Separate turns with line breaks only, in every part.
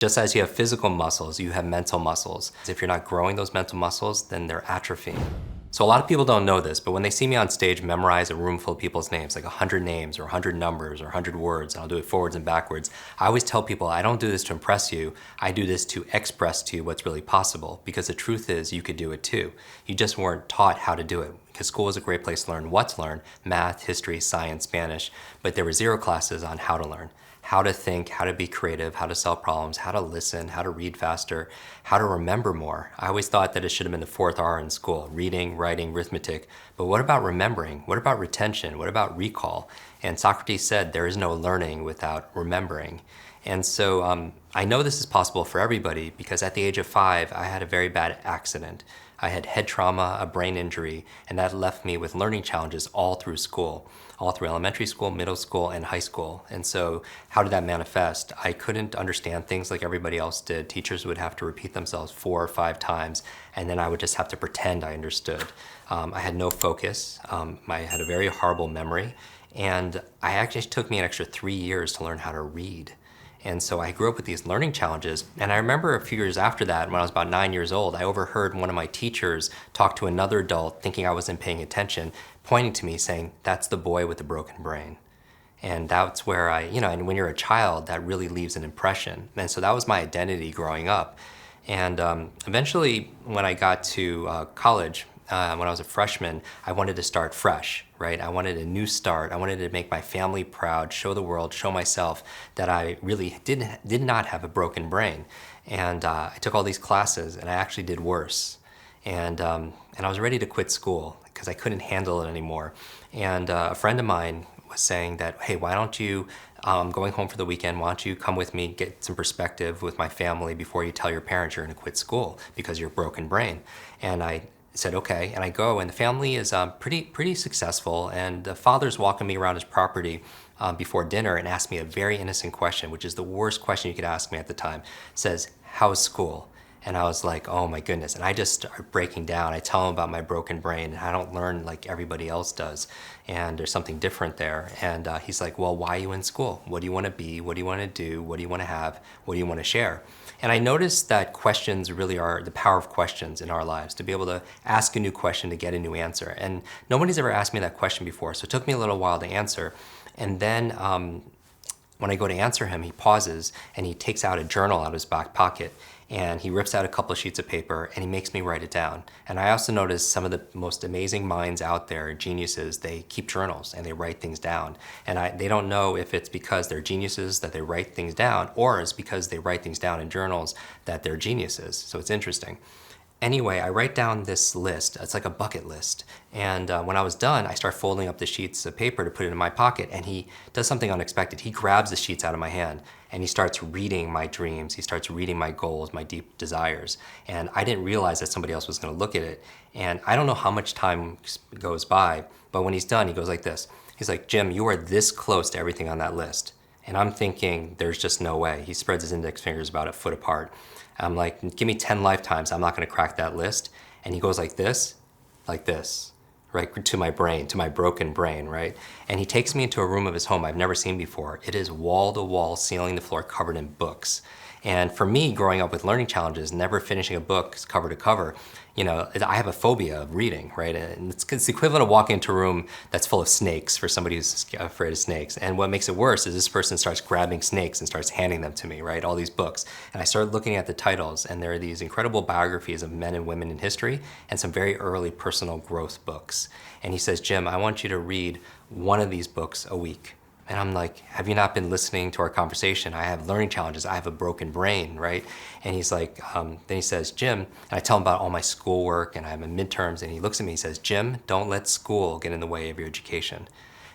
Just as you have physical muscles, you have mental muscles. If you're not growing those mental muscles, then they're atrophying. So a lot of people don't know this, but when they see me on stage memorize a room full of people's names, like 100 names or 100 numbers or 100 words, and I'll do it forwards and backwards, I always tell people I don't do this to impress you, I do this to express to you what's really possible, because the truth is you could do it too. You just weren't taught how to do it, because school is a great place to learn what to learn, math, history, science, Spanish, but there were zero classes on how to learn. How to think, how to be creative, how to solve problems, how to listen, how to read faster, how to remember more. I always thought that it should have been the fourth R in school, reading, writing, arithmetic. But what about remembering? What about retention? What about recall? And Socrates said there is no learning without remembering. And so I know this is possible for everybody because at the age of 5, I had a very bad accident. I had head trauma, a brain injury, and that left me with learning challenges all through school, all through elementary school, middle school, and high school. And so how did that manifest? I couldn't understand things like everybody else did. Teachers would have to repeat themselves 4 or 5 times, and then I would just have to pretend I understood. I had no focus. I had a very horrible memory, and it took me an extra 3 years to learn how to read. And so I grew up with these learning challenges. And I remember a few years after that, when I was about 9 years old, I overheard one of my teachers talk to another adult thinking I wasn't paying attention, pointing to me saying, "That's the boy with the broken brain." And that's where and when you're a child, that really leaves an impression. And so that was my identity growing up. And eventually, when I got to college, when I was a freshman, I wanted to start fresh, right? I wanted a new start. I wanted to make my family proud, show the world, show myself that I really did not have a broken brain. And I took all these classes, and I actually did worse. And I was ready to quit school because I couldn't handle it anymore. And a friend of mine was saying that, "Hey, why don't you, going home for the weekend, why don't you come with me, get some perspective with my family before you tell your parents you're gonna quit school because you're a broken brain?" And I said, okay, and I go, and the family is pretty successful, and the father's walking me around his property before dinner and asked me a very innocent question, which is the worst question you could ask me at the time. Says, "How's school?" And I was like, oh my goodness. And I just start breaking down. I tell him about my broken brain, and I don't learn like everybody else does. And there's something different there. And he's like, well, why are you in school? What do you want to be? What do you want to do? What do you want to have? What do you want to share? And I noticed that questions really are the power of questions in our lives, to be able to ask a new question to get a new answer. And nobody's ever asked me that question before, so it took me a little while to answer. And then when I go to answer him, he pauses and he takes out a journal out of his back pocket, and he rips out a couple of sheets of paper and he makes me write it down. And I also noticed some of the most amazing minds out there, geniuses, they keep journals and they write things down. And they don't know if it's because they're geniuses that they write things down, or it's because they write things down in journals that they're geniuses. So it's interesting. Anyway, I write down this list. It's like a bucket list. And when I was done, I start folding up the sheets of paper to put it in my pocket. And he does something unexpected. He grabs the sheets out of my hand and he starts reading my dreams. He starts reading my goals, my deep desires. And I didn't realize that somebody else was going to look at it. And I don't know how much time goes by, but when he's done, he goes like this. He's like, "Jim, you are this close to everything on that list." And I'm thinking, there's just no way. He spreads his index fingers about a foot apart. I'm like, give me 10 lifetimes, I'm not gonna crack that list. And he goes like this, right to my brain, to my broken brain, right? And he takes me into a room of his home I've never seen before. It is wall to wall, ceiling to floor, covered in books. And for me, growing up with learning challenges, never finishing a book cover to cover, I have a phobia of reading, right? And it's the equivalent of walking into a room that's full of snakes for somebody who's afraid of snakes. And what makes it worse is this person starts grabbing snakes and starts handing them to me, right? All these books. And I started looking at the titles, and there are these incredible biographies of men and women in history and some very early personal growth books. And he says, "Jim, I want you to read one of these books a week." And I'm like, "Have you not been listening to our conversation? I have learning challenges. I have a broken brain," right? And he's like, then he says, "Jim," and I tell him about all my schoolwork and I have midterms, and he looks at me and he says, "Jim, don't let school get in the way of your education."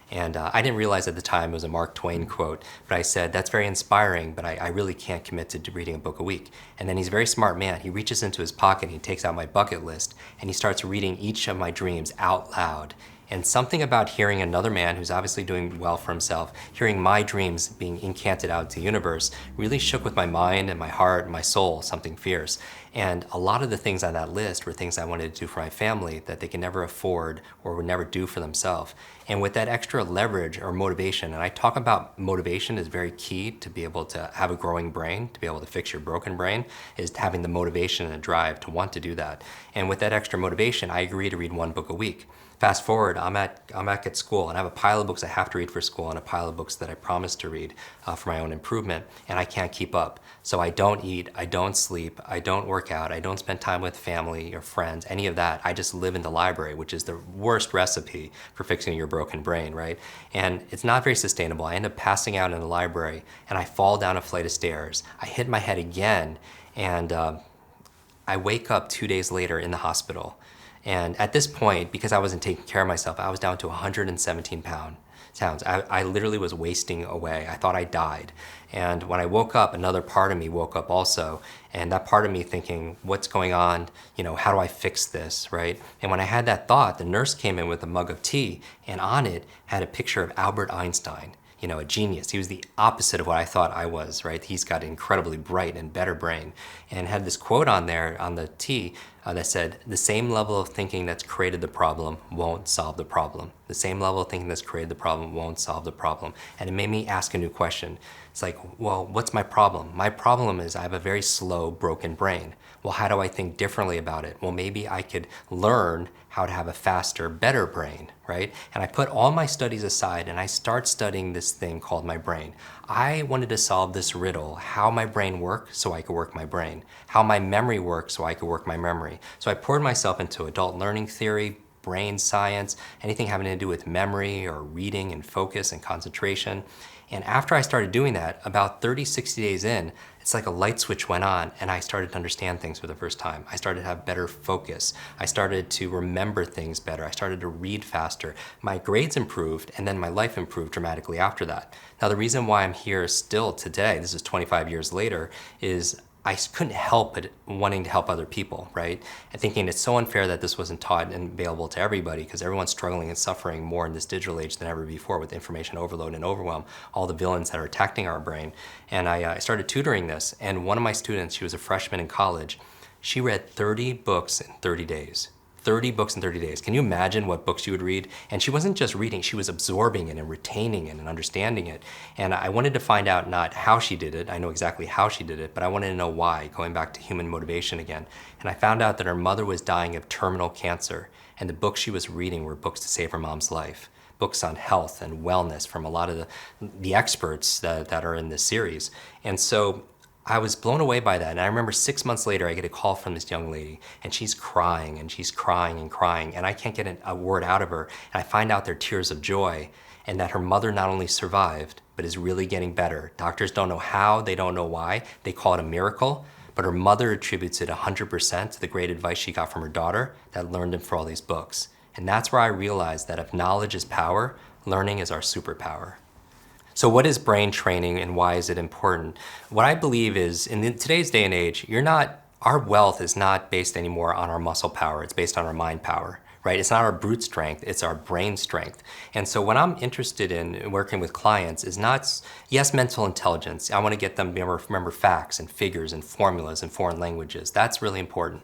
And I didn't realize at the time it was a Mark Twain quote, but I said, "That's very inspiring, but I really can't commit to reading a book a week." And then he's a very smart man. He reaches into his pocket and he takes out my bucket list and he starts reading each of my dreams out loud. And something about hearing another man who's obviously doing well for himself, hearing my dreams being incanted out to the universe, really shook with my mind and my heart and my soul, something fierce. And a lot of the things on that list were things I wanted to do for my family that they could never afford or would never do for themselves. And with that extra leverage or motivation, and I talk about motivation is very key to be able to have a growing brain, to be able to fix your broken brain, is having the motivation and the drive to want to do that. And with that extra motivation, I agree to read 1 book a week. Fast forward, I'm back at school and I have a pile of books I have to read for school and a pile of books that I promised to read for my own improvement, and I can't keep up. So I don't eat, I don't sleep, I don't work out, I don't spend time with family or friends, any of that. I just live in the library, which is the worst recipe for fixing your broken brain, right? And it's not very sustainable. I end up passing out in the library and I fall down a flight of stairs. I hit my head again and I wake up 2 days later in the hospital. And at this point, because I wasn't taking care of myself, I was down to 117 pounds. I literally was wasting away. I thought I died. And when I woke up, another part of me woke up also. And that part of me thinking, what's going on? How do I fix this, right? And when I had that thought, the nurse came in with a mug of tea, and on it had a picture of Albert Einstein, a genius. He was the opposite of what I thought I was, right? He's got an incredibly bright and better brain. And had this quote on there on the tea that said, the same level of thinking that's created the problem won't solve the problem. The same level of thinking that's created the problem won't solve the problem. And it made me ask a new question. It's like, well, what's my problem? My problem is I have a very slow, broken brain. Well, how do I think differently about it? Well, maybe I could learn how to have a faster, better brain, right? And I put all my studies aside and I start studying this thing called my brain. I wanted to solve this riddle, how my brain works so I could work my brain, how my memory works so I could work my memory. So I poured myself into adult learning theory, brain science, anything having to do with memory or reading and focus and concentration. And after I started doing that, about 30, 60 days in, it's like a light switch went on and I started to understand things for the first time. I started to have better focus. I started to remember things better. I started to read faster. My grades improved and then my life improved dramatically after that. Now the reason why I'm here still today, this is 25 years later, is I couldn't help but wanting to help other people, right? And thinking it's so unfair that this wasn't taught and available to everybody because everyone's struggling and suffering more in this digital age than ever before with information overload and overwhelm, all the villains that are attacking our brain. And I started tutoring this, and one of my students, she was a freshman in college, she read 30 books in 30 days. 30 books in 30 days. Can you imagine what books she would read? And she wasn't just reading, she was absorbing it and retaining it and understanding it. And I wanted to find out not how she did it, I know exactly how she did it, but I wanted to know why, going back to human motivation again. And I found out that her mother was dying of terminal cancer, and the books she was reading were books to save her mom's life. Books on health and wellness from a lot of the experts that are in this series. And so I was blown away by that. And I remember 6 months later, I get a call from this young lady and she's crying and she's crying and crying and I can't get a word out of her. And I find out they're tears of joy and that her mother not only survived, but is really getting better. Doctors don't know how, they don't know why. They call it a miracle, but her mother attributes it 100% to the great advice she got from her daughter that learned it for all these books. And that's where I realized that if knowledge is power, learning is our superpower. So what is brain training and why is it important? What I believe is in today's day and age, our wealth is not based anymore on our muscle power, it's based on our mind power, right? It's not our brute strength, it's our brain strength. And so what I'm interested in working with clients is not, yes, mental intelligence. I want to get them to remember facts and figures and formulas and foreign languages. That's really important.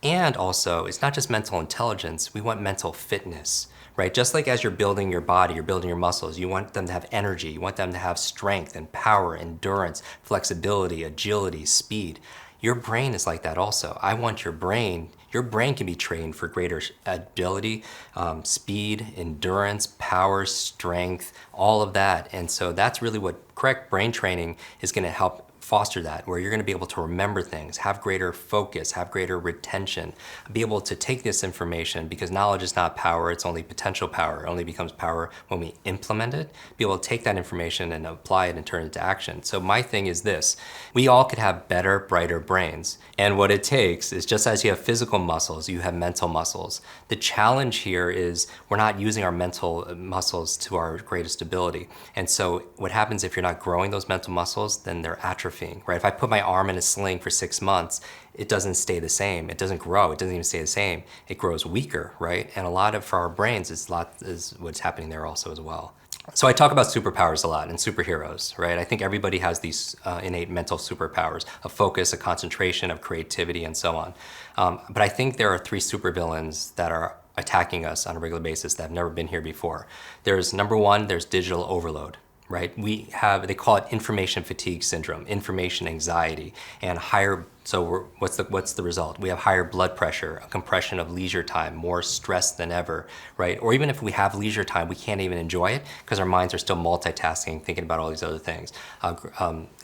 And also, it's not just mental intelligence, we want mental fitness. Right? Just like as you're building your body, you're building your muscles, you want them to have energy, you want them to have strength and power, endurance, flexibility, agility, speed. Your brain is like that also. I want your brain can be trained for greater agility, speed, endurance, power, strength, all of that. And so that's really what correct brain training is going to help foster that, where you're going to be able to remember things, have greater focus, have greater retention, be able to take this information, because knowledge is not power, it's only potential power. It only becomes power when we implement it, be able to take that information and apply it and turn it into action. So my thing is this, we all could have better, brighter brains. And what it takes is, just as you have physical muscles, you have mental muscles. The challenge here is we're not using our mental muscles to our greatest ability. And so what happens if you're not growing those mental muscles, then they're atrophying. Right? If I put my arm in a sling for 6 months, it doesn't stay the same. It doesn't grow. It doesn't even stay the same. It grows weaker, right? And a lot of for our brains is what's happening there also as well. So I talk about superpowers a lot and superheroes, right? I think everybody has these innate mental superpowers of focus, of concentration, of creativity, and so on. But I think there are 3 supervillains that are attacking us on a regular basis that have never been here before. There's number one, there's digital overload. Right? They call it information fatigue syndrome, information anxiety, and what's the result? We have higher blood pressure, a compression of leisure time, more stress than ever, right? Or even if we have leisure time, we can't even enjoy it because our minds are still multitasking, thinking about all these other things.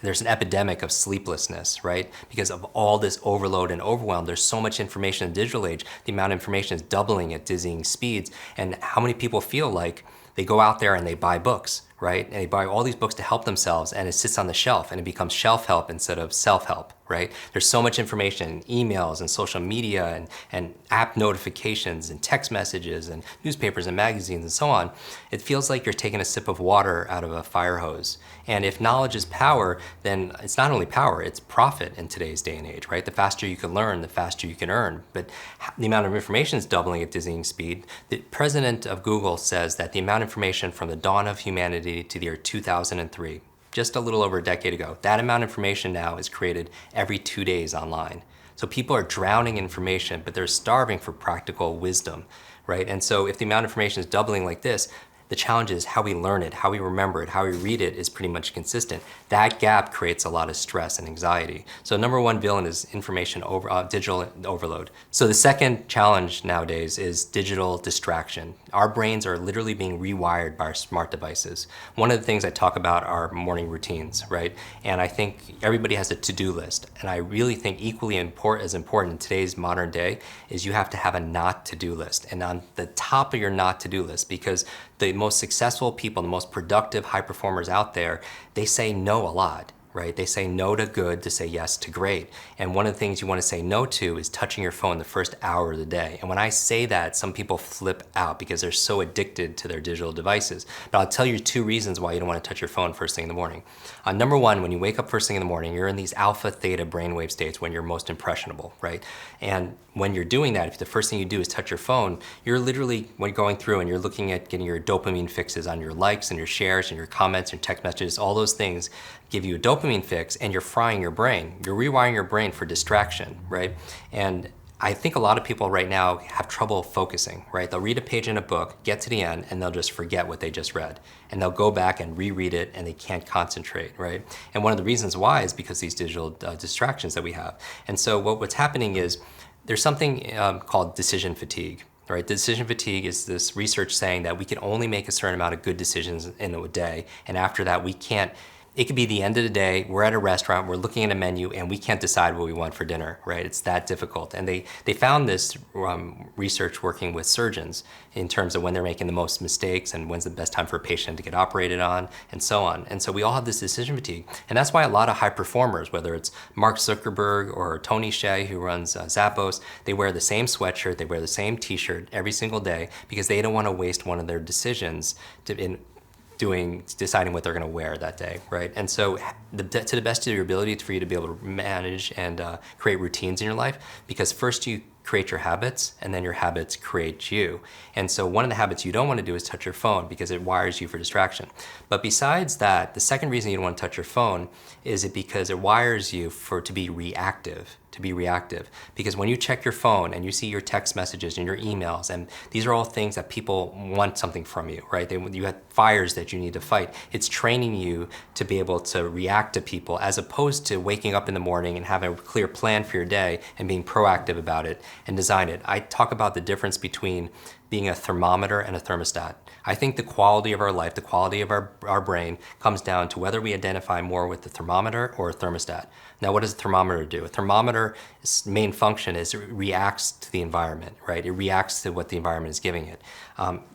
There's an epidemic of sleeplessness, right? Because of all this overload and overwhelm, there's so much information in the digital age, the amount of information is doubling at dizzying speeds. And how many people feel like they go out there and they buy books, right? And they buy all these books to help themselves, and it sits on the shelf and it becomes shelf help instead of self-help, right? There's so much information, emails and social media and app notifications and text messages and newspapers and magazines and so on. It feels like you're taking a sip of water out of a fire hose. And if knowledge is power, then it's not only power, it's profit in today's day and age, right? The faster you can learn, the faster you can earn. But the amount of information is doubling at dizzying speed. The president of Google says that the amount of information from the dawn of humanity to the year 2003, just a little over a decade ago, that amount of information now is created every 2 days online. So people are drowning in information, but they're starving for practical wisdom, right? And so if the amount of information is doubling like this, the challenge is how we learn it, how we remember it, how we read it is pretty much consistent. That gap creates a lot of stress and anxiety. So number one villain is digital overload. So the second challenge nowadays is digital distraction. Our brains are literally being rewired by our smart devices. One of the things I talk about are morning routines, right? And I think everybody has a to-do list. And I really think equally as important in today's modern day is you have to have a not to-do list. And on the top of your not to-do list, because the most successful people, the most productive high performers out there, they say no a lot, right? They say no to good to say yes to great. And one of the things you want to say no to is touching your phone the first hour of the day. And when I say that, some people flip out because they're so addicted to their digital devices. But I'll tell you 2 reasons why you don't want to touch your phone first thing in the morning. Number one, when you wake up first thing in the morning, you're in these alpha, theta brainwave states when you're most impressionable, right? And when you're doing that, if the first thing you do is touch your phone, you're literally going through and you're looking at getting your dopamine fixes on your likes and your shares and your comments and text messages. All those things give you a dopamine fix, and you're frying your brain. You're rewiring your brain for distraction, right? And I think a lot of people right now have trouble focusing, right? They'll read a page in a book, get to the end, and they'll just forget what they just read. And they'll go back and reread it, and they can't concentrate, right? And one of the reasons why is because these digital distractions that we have. And so what's happening is there's something called decision fatigue. Right? Decision fatigue is this research saying that we can only make a certain amount of good decisions in a day, and after that we can't. It could be the end of the day, we're at a restaurant, we're looking at a menu, and we can't decide what we want for dinner, right? It's that difficult. And they found this research working with surgeons in terms of when they're making the most mistakes and when's the best time for a patient to get operated on, and so on. And so we all have this decision fatigue. And that's why a lot of high performers, whether it's Mark Zuckerberg or Tony Hsieh, who runs Zappos, they wear the same sweatshirt, they wear the same t-shirt every single day because they don't want to waste one of their decisions deciding what they're going to wear that day, right? And so to the best of your ability for you to be able to manage and create routines in your life, because first you create your habits and then your habits create you. And so one of the habits you don't want to do is touch your phone because it wires you for distraction. But besides that, the second reason you don't want to touch your phone is because it wires you to be reactive. Because when you check your phone and you see your text messages and your emails, and these are all things that people want something from you, right? You have fires that you need to fight. It's training you to be able to react to people as opposed to waking up in the morning and having a clear plan for your day and being proactive about it and design it. I talk about the difference between being a thermometer and a thermostat. I think the quality of our life, the quality of our brain comes down to whether we identify more with the thermometer or a thermostat. Now, what does a thermometer do? A thermometer's main function is it reacts to the environment, right? It reacts to what the environment is giving it.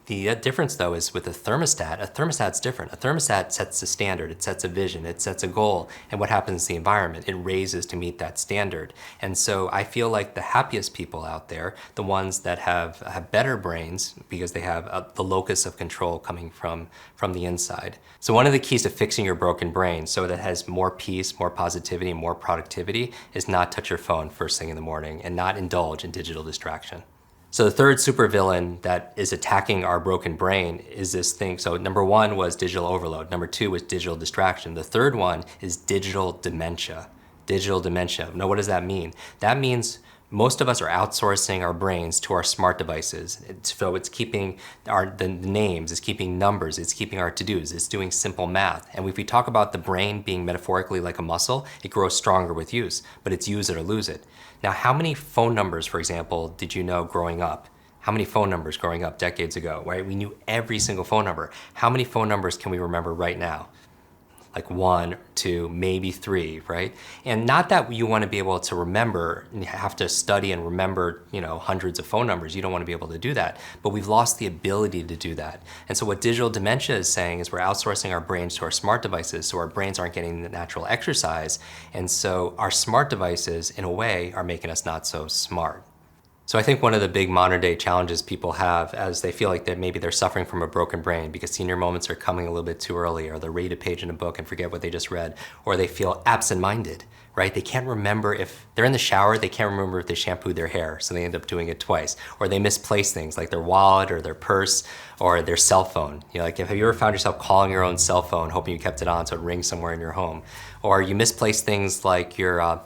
The difference, though, is with a thermostat's different. A thermostat sets a standard, it sets a vision, it sets a goal, and what happens to the environment? It raises to meet that standard. And so I feel like the happiest people out there, the ones that have better brains, because they have the locus of control coming from the inside. So one of the keys to fixing your broken brain so that it has more peace, more positivity, more productivity is not touch your phone first thing in the morning and not indulge in digital distraction. So the third supervillain that is attacking our broken brain is this thing. So number one was digital overload. Number two was digital distraction. The third one is digital dementia. Digital dementia. Now, what does that mean? That means most of us are outsourcing our brains to our smart devices. So it's keeping the names, it's keeping numbers, it's keeping our to-dos, it's doing simple math. And if we talk about the brain being metaphorically like a muscle, it grows stronger with use, but it's use it or lose it. Now, how many phone numbers, for example, did you know growing up? How many phone numbers growing up decades ago, right? We knew every single phone number. How many phone numbers can we remember right now? Like 1, 2, maybe 3, right? And not that you want to be able to remember and have to study and remember, hundreds of phone numbers. You don't want to be able to do that, but we've lost the ability to do that. And so what digital dementia is saying is we're outsourcing our brains to our smart devices, so our brains aren't getting the natural exercise. And so our smart devices, in a way, are making us not so smart. So I think one of the big modern day challenges people have as they feel like that maybe they're suffering from a broken brain because senior moments are coming a little bit too early, or they'll read a page in a book and forget what they just read, or they feel absent-minded, right? They can't remember if they're in the shower, they can't remember if they shampooed their hair, so they end up doing it twice. Or they misplace things like their wallet or their purse or their cell phone. Have you ever found yourself calling your own cell phone, hoping you kept it on so it rings somewhere in your home? Or you misplace things like your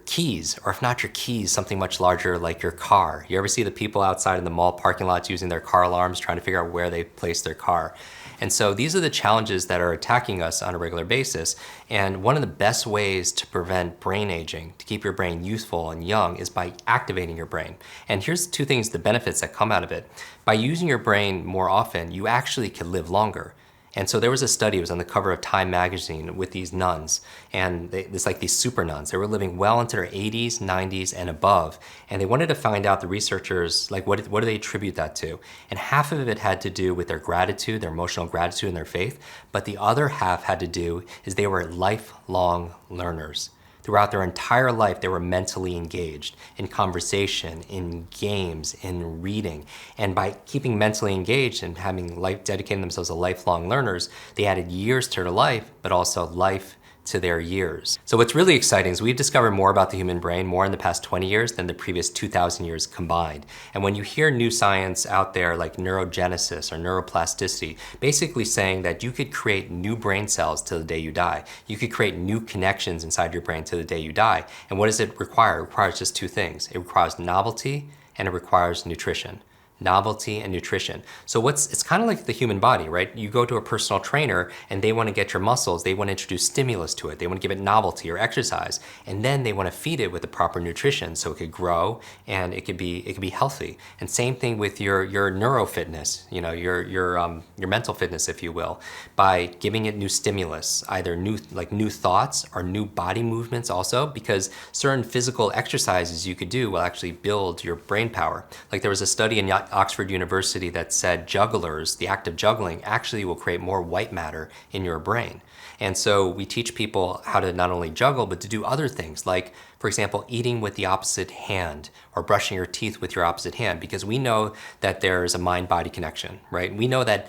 keys, or if not your keys, something much larger like your car. You ever see the people outside in the mall parking lots using their car alarms, trying to figure out where they placed their car? And so these are the challenges that are attacking us on a regular basis. And one of the best ways to prevent brain aging, to keep your brain youthful and young, is by activating your brain. And here's two things, the benefits that come out of it. By using your brain more often, you actually can live longer. And so there was a study, it was on the cover of Time magazine, with these nuns, and it's like these super nuns. They were living well into their 80s, 90s, and above, and they wanted to find out, the researchers, like what do they attribute that to? And half of it had to do with their gratitude, their emotional gratitude and their faith, but the other half had to do is they were lifelong learners. Throughout their entire life, they were mentally engaged in conversation, in games, in reading. And by keeping mentally engaged and dedicating themselves to lifelong learners, they added years to their life, but also life to their years. So what's really exciting is we've discovered more about the human brain more in the past 20 years than the previous 2,000 years combined. And when you hear new science out there like neurogenesis or neuroplasticity, basically saying that you could create new brain cells till the day you die. You could create new connections inside your brain till the day you die. And what does it require? It requires just two things. It requires novelty and it requires nutrition. Novelty and nutrition. So it's kind of like the human body, right? You go to a personal trainer and they want to get your muscles, they want to introduce stimulus to it, they want to give it novelty or exercise, and then they want to feed it with the proper nutrition so it could grow and it could be healthy. And same thing with your neurofitness, your mental fitness, if you will, by giving it new stimulus, either new thoughts or new body movements also, because certain physical exercises you could do will actually build your brain power. Like there was a study in Oxford University that said jugglers, the act of juggling, actually will create more white matter in your brain. And so we teach people how to not only juggle, but to do other things, like, for example, eating with the opposite hand or brushing your teeth with your opposite hand, because we know that there's a mind-body connection, right? We know that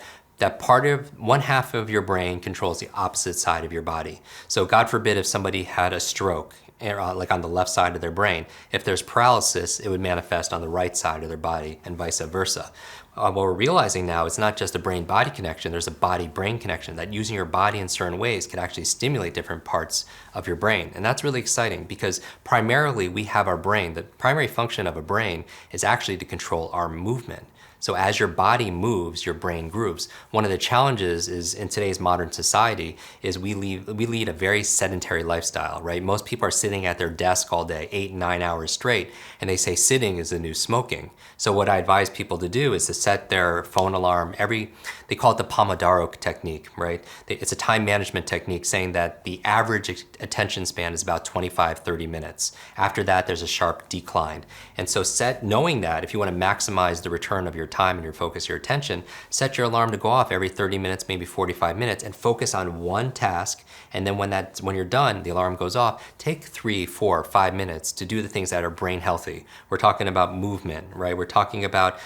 one half of your brain controls the opposite side of your body. So God forbid if somebody had a stroke, like on the left side of their brain, if there's paralysis, it would manifest on the right side of their body and vice versa. What we're realizing now, it's not just a brain-body connection, there's a body-brain connection, that using your body in certain ways can actually stimulate different parts of your brain. And that's really exciting because primarily we have our brain. The primary function of a brain is actually to control our movement. So as your body moves, your brain grooves. One of the challenges is in today's modern society is we lead a very sedentary lifestyle, right? Most people are sitting at their desk all day, 8, 9 hours straight, and they say sitting is the new smoking. So what I advise people to do is to set their phone alarm they call it the Pomodoro technique, right? It's a time management technique saying that the average attention span is about 25, 30 minutes. After that, there's a sharp decline. And so knowing that, if you want to maximize the return of your time and your focus, your attention, set your alarm to go off every 30 minutes, maybe 45 minutes, and focus on one task. And then when you're done, the alarm goes off, take 3, 4, 5 minutes to do the things that are brain healthy. We're talking about movement, right? We're talking about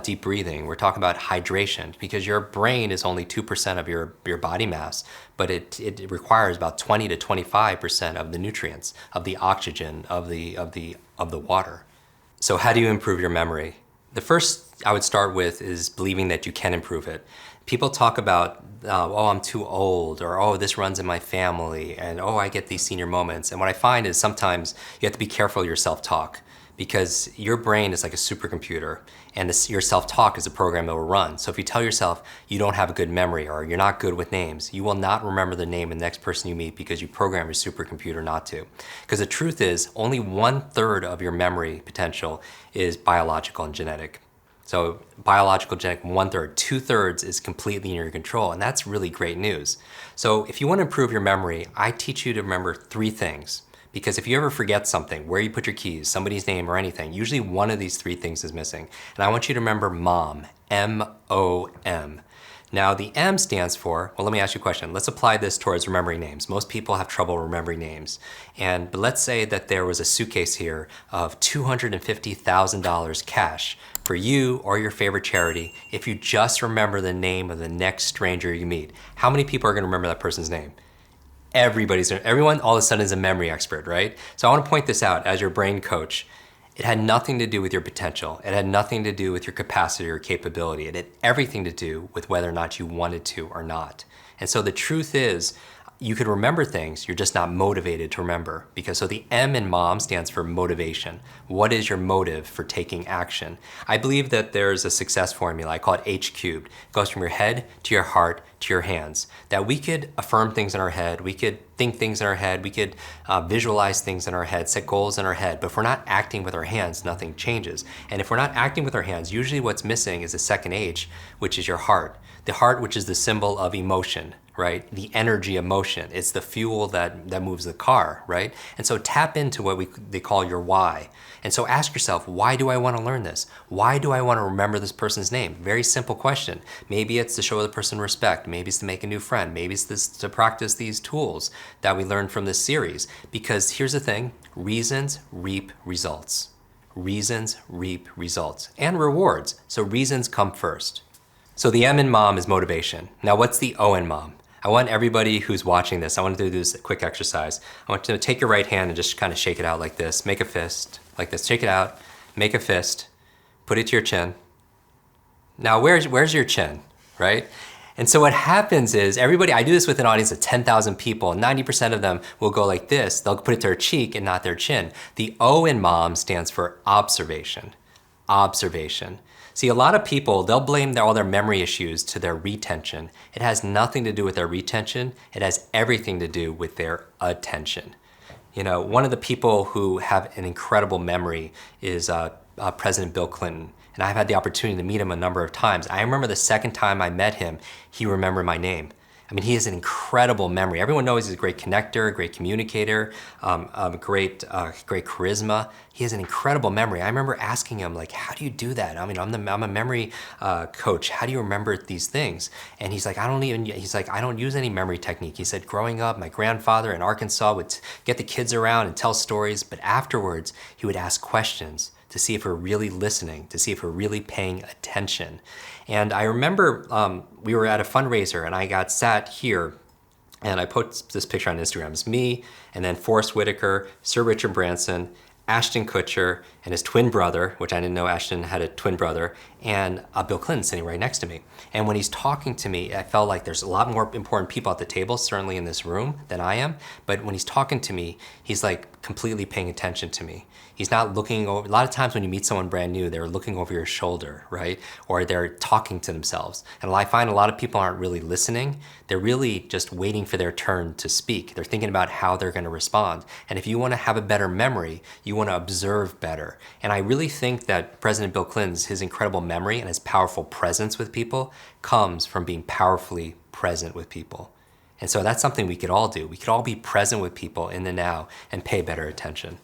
deep breathing. We're talking about hydration, because your brain is only 2% of your body mass, but it requires about 20 to 25% of the nutrients, of the oxygen, of the water. So how do you improve your memory? The first I would start with is believing that you can improve it. People talk about, oh, I'm too old, or oh, this runs in my family, and oh, I get these senior moments. And what I find is sometimes you have to be careful of your self-talk, because your brain is like a supercomputer, and your self-talk is a program that will run. So if you tell yourself you don't have a good memory or you're not good with names, you will not remember the name of the next person you meet because you program your supercomputer not to. Because the truth is, only 1/3 of your memory potential is biological and genetic. So biological, genetic, 1/3, 2/3 is completely in your control, and that's really great news. So if you want to improve your memory, I teach you to remember 3 things. Because if you ever forget something, where you put your keys, somebody's name or anything, usually one of these 3 things is missing. And I want you to remember MOM, M-O-M. Now the M stands for, well, let me ask you a question. Let's apply this towards remembering names. Most people have trouble remembering names. But let's say that there was a suitcase here of $250,000 cash for you or your favorite charity if you just remember the name of the next stranger you meet. How many people are gonna remember that person's name? Everyone all of a sudden is a memory expert, right? So I want to point this out as your brain coach. It had nothing to do with your potential. It had nothing to do with your capacity or capability. It had everything to do with whether or not you wanted to or not. And so the truth is, you could remember things, you're just not motivated to remember. So the M in MOM stands for motivation. What is your motive for taking action? I believe that there's a success formula, I call it H cubed. It goes from your head to your heart to your hands. That we could affirm things in our head, we could think things in our head, we could visualize things in our head, set goals in our head, but if we're not acting with our hands, nothing changes. And if we're not acting with our hands, usually what's missing is the second H, which is your heart. The heart, which is the symbol of emotion, right? The energy of motion. It's the fuel that moves the car, right? And so tap into what they call your why. And so ask yourself, why do I want to learn this? Why do I want to remember this person's name? Very simple question. Maybe it's to show the person respect. Maybe it's to make a new friend. Maybe it's to practice these tools that we learned from this series. Because here's the thing, reasons reap results. Reasons reap results and rewards. So reasons come first. So the M in MOM is motivation. Now what's the O in MOM? I want everybody who's watching this, I want to do this quick exercise. I want you to take your right hand and just kind of shake it out like this. Make a fist, like this. Shake it out, make a fist, put it to your chin. Now where's your chin, right? And so what happens is everybody, I do this with an audience of 10,000 people, 90% of them will go like this. They'll put it to their cheek and not their chin. The O in MOM stands for observation. Observation. See, a lot of people, they'll blame all their memory issues to their retention. It has nothing to do with their retention. It has everything to do with their attention. You know, one of the people who have an incredible memory is President Bill Clinton. And I've had the opportunity to meet him a number of times. I remember the second time I met him, he remembered my name. I mean, he has an incredible memory. Everyone knows he's a great connector, a great communicator, great charisma. He has an incredible memory. I remember asking him, like, how do you do that? I mean, I'm a memory coach. How do you remember these things? And he's like, I don't use any memory technique. He said, growing up, my grandfather in Arkansas would get the kids around and tell stories, but afterwards, he would ask questions to see if we're really listening, to see if we're really paying attention. And I remember we were at a fundraiser and I got sat here and I put this picture on Instagram. It's me and then Forrest Whitaker, Sir Richard Branson, Ashton Kutcher, and his twin brother, which I didn't know Ashton had a twin brother, and Bill Clinton sitting right next to me. And when he's talking to me, I felt like there's a lot more important people at the table, certainly in this room, than I am. But when he's talking to me, he's like completely paying attention to me. He's not looking over, a lot of times when you meet someone brand new, they're looking over your shoulder, right? Or they're talking to themselves. And I find a lot of people aren't really listening. They're really just waiting for their turn to speak. They're thinking about how they're gonna respond. And if you wanna have a better memory, you wanna observe better. And I really think that President Bill Clinton's, his incredible memory and his powerful presence with people comes from being powerfully present with people. And so that's something we could all do. We could all be present with people in the now and pay better attention.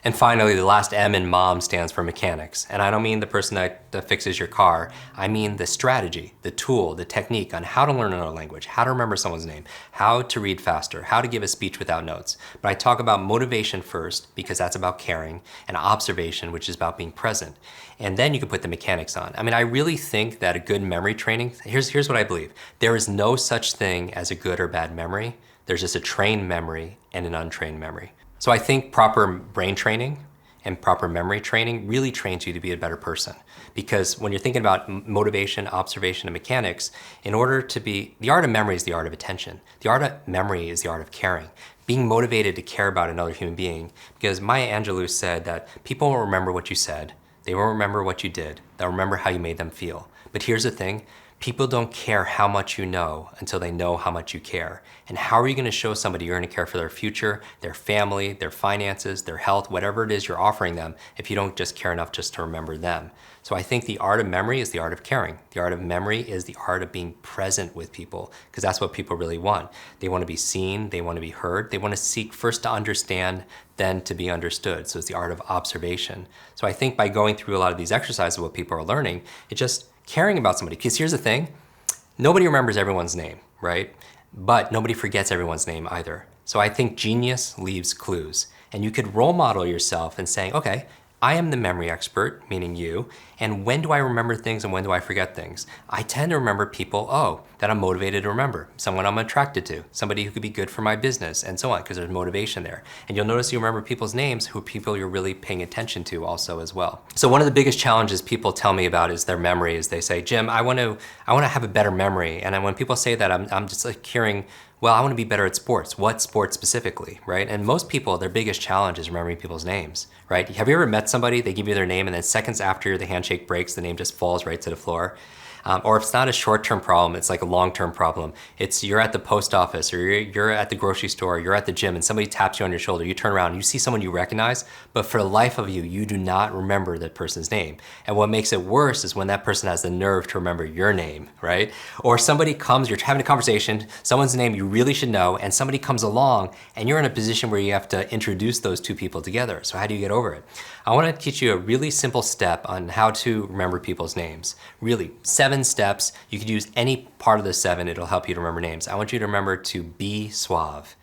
And finally, the last M in MOM stands for mechanics. And I don't mean the person that fixes your car. I mean the strategy, the tool, the technique on how to learn another language, how to remember someone's name, how to read faster, how to give a speech without notes. But I talk about motivation first because that's about caring, and observation, which is about being present. And then you can put the mechanics on. I mean, I really think that a good memory training, here's what I believe. There is no such thing as a good or bad memory. There's just a trained memory and an untrained memory. So I think proper brain training and proper memory training really trains you to be a better person. Because when you're thinking about motivation, observation, and mechanics, in order to be, the art of memory is the art of attention. The art of memory is the art of caring. Being motivated to care about another human being. Because Maya Angelou said that people will remember what you said, they won't remember what you did, they'll remember how you made them feel. But here's the thing, people don't care how much you know until they know how much you care. And how are you gonna show somebody you're gonna care for their future, their family, their finances, their health, whatever it is you're offering them, if you don't just care enough just to remember them? So I think the art of memory is the art of caring. The art of memory is the art of being present with people, because that's what people really want. They want to be seen, they want to be heard, they want to seek first to understand, then to be understood. So it's the art of observation. So I think by going through a lot of these exercises, what people are learning, it's just caring about somebody. Because here's the thing, nobody remembers everyone's name, right? But nobody forgets everyone's name either. So I think genius leaves clues. And you could role model yourself and saying, okay, I am the memory expert, meaning you, and when do I remember things and when do I forget things? I tend to remember people, that I'm motivated to remember, someone I'm attracted to, somebody who could be good for my business, and so on, because there's motivation there. And you'll notice you remember people's names who are people you're really paying attention to also as well. So one of the biggest challenges people tell me about is their memory. Is they say, Jim, I want to have a better memory. And when people say that, I'm just like hearing, well, I want to be better at sports. What sport specifically, right? And most people, their biggest challenge is remembering people's names, right? Have you ever met somebody, they give you their name, and then seconds after the handshake breaks, the name just falls right to the floor? Or if it's not a short-term problem, it's like a long-term problem. It's you're at the post office, or you're at the grocery store, you're at the gym, and somebody taps you on your shoulder. You turn around, and you see someone you recognize, but for the life of you, you do not remember that person's name. And what makes it worse is when that person has the nerve to remember your name, right? Or somebody comes, you're having a conversation, someone's name you really should know, and somebody comes along, and you're in a position where you have to introduce those two people together. So how do you get over it? I want to teach you a really simple step on how to remember people's names. Really, 7 steps. You could use any part of the 7, it'll help you to remember names. I want you to remember to be suave.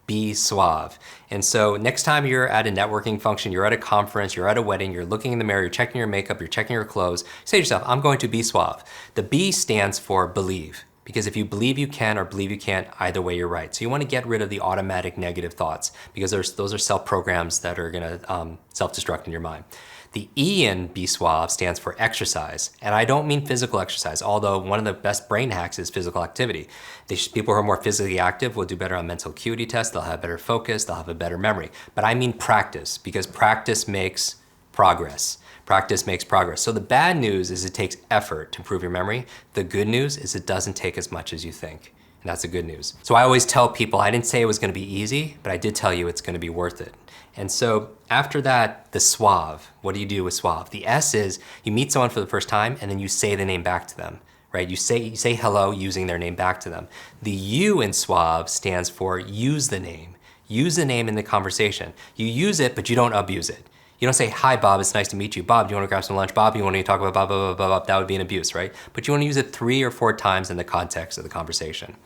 Be suave. And so next time you're at a networking function, you're at a conference, you're at a wedding, you're looking in the mirror, you're checking your makeup, you're checking your clothes, say to yourself, I'm going to be suave. The B stands for believe. Because if you believe you can or believe you can't, either way you're right. So you want to get rid of the automatic negative thoughts, because those are self-programs that are gonna self-destruct in your mind. The E in Be Suave stands for exercise. And I don't mean physical exercise, although one of the best brain hacks is physical activity. People who are more physically active will do better on mental acuity tests, they'll have better focus, they'll have a better memory. But I mean practice, because practice makes progress. Practice makes progress. So the bad news is it takes effort to improve your memory. The good news is it doesn't take as much as you think. And that's the good news. So I always tell people, I didn't say it was gonna be easy, but I did tell you it's gonna be worth it. And so after that, the suave, what do you do with suave? The S is you meet someone for the first time and then you say the name back to them, right? You say hello using their name back to them. The U in suave stands for use the name. Use the name in the conversation. You use it, but you don't abuse it. You don't say, hi, Bob, it's nice to meet you. Bob, do you want to grab some lunch? Bob, you want to talk about blah, blah, blah, blah, blah. That would be an abuse, right? But you want to use it 3 or 4 times in the context of the conversation.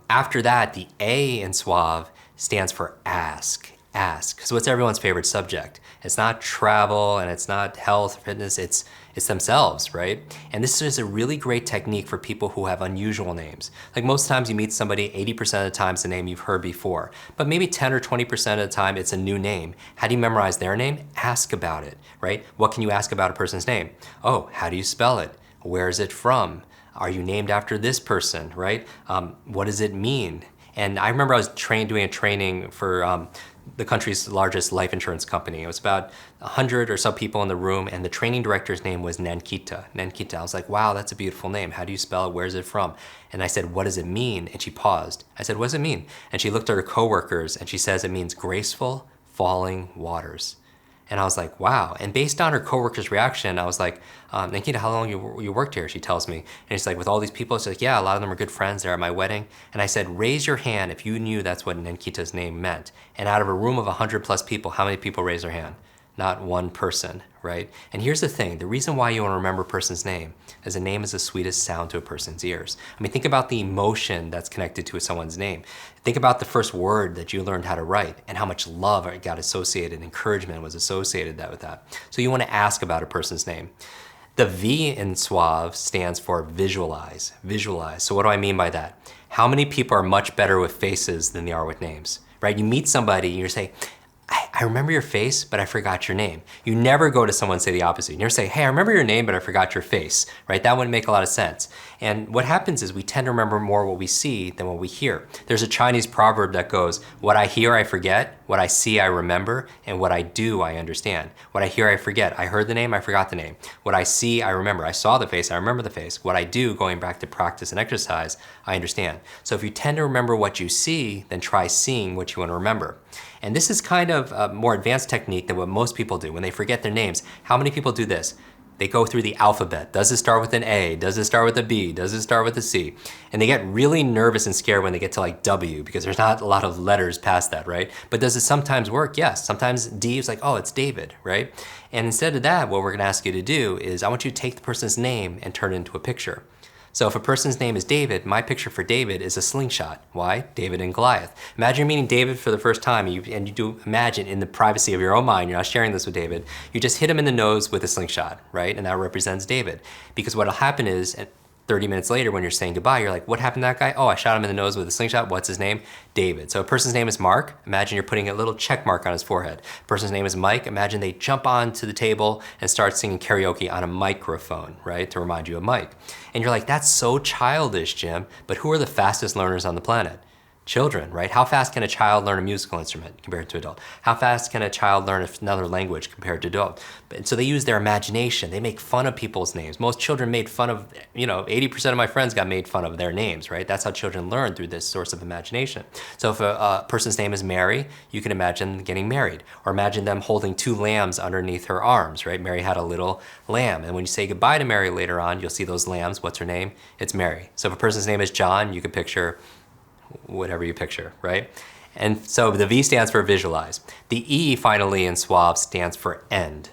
After that, the A in suave stands for ask. Ask. So what's everyone's favorite subject? It's not travel and it's not health, fitness, it's themselves, right? And this is a really great technique for people who have unusual names. Like most times you meet somebody, 80% of the time it's a name you've heard before, but maybe 10 or 20% of the time it's a new name. How do you memorize their name? Ask about it, right? What can you ask about a person's name? Oh, how do you spell it? Where is it from? Are you named after this person, right? What does it mean? And I remember I was doing a training for the country's largest life insurance company. It was about 100 or so people in the room, and the training director's name was Nankita. Nankita, I was like, wow, that's a beautiful name. How do you spell it? Where is it from? And I said, what does it mean? And she paused. I said, what does it mean? And she looked at her coworkers and she says, it means graceful falling waters. And I was like, wow. And based on her coworker's reaction, I was like, Nankita, how long you worked here? She tells me. And she's like, with all these people? She's like, yeah, a lot of them are good friends. They're at my wedding. And I said, raise your hand if you knew that's what Nankita's name meant. And out of a room of 100 plus people, how many people raised their hand? Not one person, right? And here's the thing, the reason why you want to remember a person's name is a name is the sweetest sound to a person's ears. I mean, think about the emotion that's connected to someone's name. Think about the first word that you learned how to write and how much love got associated, encouragement was associated with that. So you want to ask about a person's name. The V in suave stands for visualize, visualize. So what do I mean by that? How many people are much better with faces than they are with names, right? You meet somebody and you say, I I remember your face, but I forgot your name. You never go to someone and say the opposite. You never say, hey, I remember your name, but I forgot your face, right? That wouldn't make a lot of sense. And what happens is we tend to remember more what we see than what we hear. There's a Chinese proverb that goes, what I hear, I forget. What I see, I remember. And what I do, I understand. What I hear, I forget. I heard the name, I forgot the name. What I see, I remember. I saw the face, I remember the face. What I do, going back to practice and exercise, I understand. So if you tend to remember what you see, then try seeing what you want to remember. And this is kind of a more advanced technique than what most people do when they forget their names. How many people do this? They go through the alphabet. Does it start with an A? Does it start with a B? Does it start with a C? And they get really nervous and scared when they get to like W because there's not a lot of letters past that, right? But does it sometimes work? Yes. Sometimes D is like, oh, it's David, right? And instead of that, what we're gonna ask you to do is I want you to take the person's name and turn it into a picture. So if a person's name is David, my picture for David is a slingshot. Why? David and Goliath. Imagine you're meeting David for the first time and you do imagine in the privacy of your own mind, you're not sharing this with David, you just hit him in the nose with a slingshot, right? And that represents David. Because what'll happen is, 30 minutes later when you're saying goodbye, you're like, what happened to that guy? Oh, I shot him in the nose with a slingshot. What's his name? David. So a person's name is Mark. Imagine you're putting a little check mark on his forehead. A person's name is Mike. Imagine they jump onto the table and start singing karaoke on a microphone, right? To remind you of Mike. And you're like, that's so childish, Jim. But who are the fastest learners on the planet? Children, right? How fast can a child learn a musical instrument compared to adult? How fast can a child learn another language compared to adult? And so they use their imagination. They make fun of people's names. Most children made fun of, 80% of my friends got made fun of their names, right? That's how children learn, through this source of imagination. So if a person's name is Mary, you can imagine getting married. Or imagine them holding 2 lambs underneath her arms, right? Mary had a little lamb. And when you say goodbye to Mary later on, you'll see those lambs. What's her name? It's Mary. So if a person's name is John, you can picture whatever you picture, right? And so the V stands for visualize. The E finally in SWAB stands for end.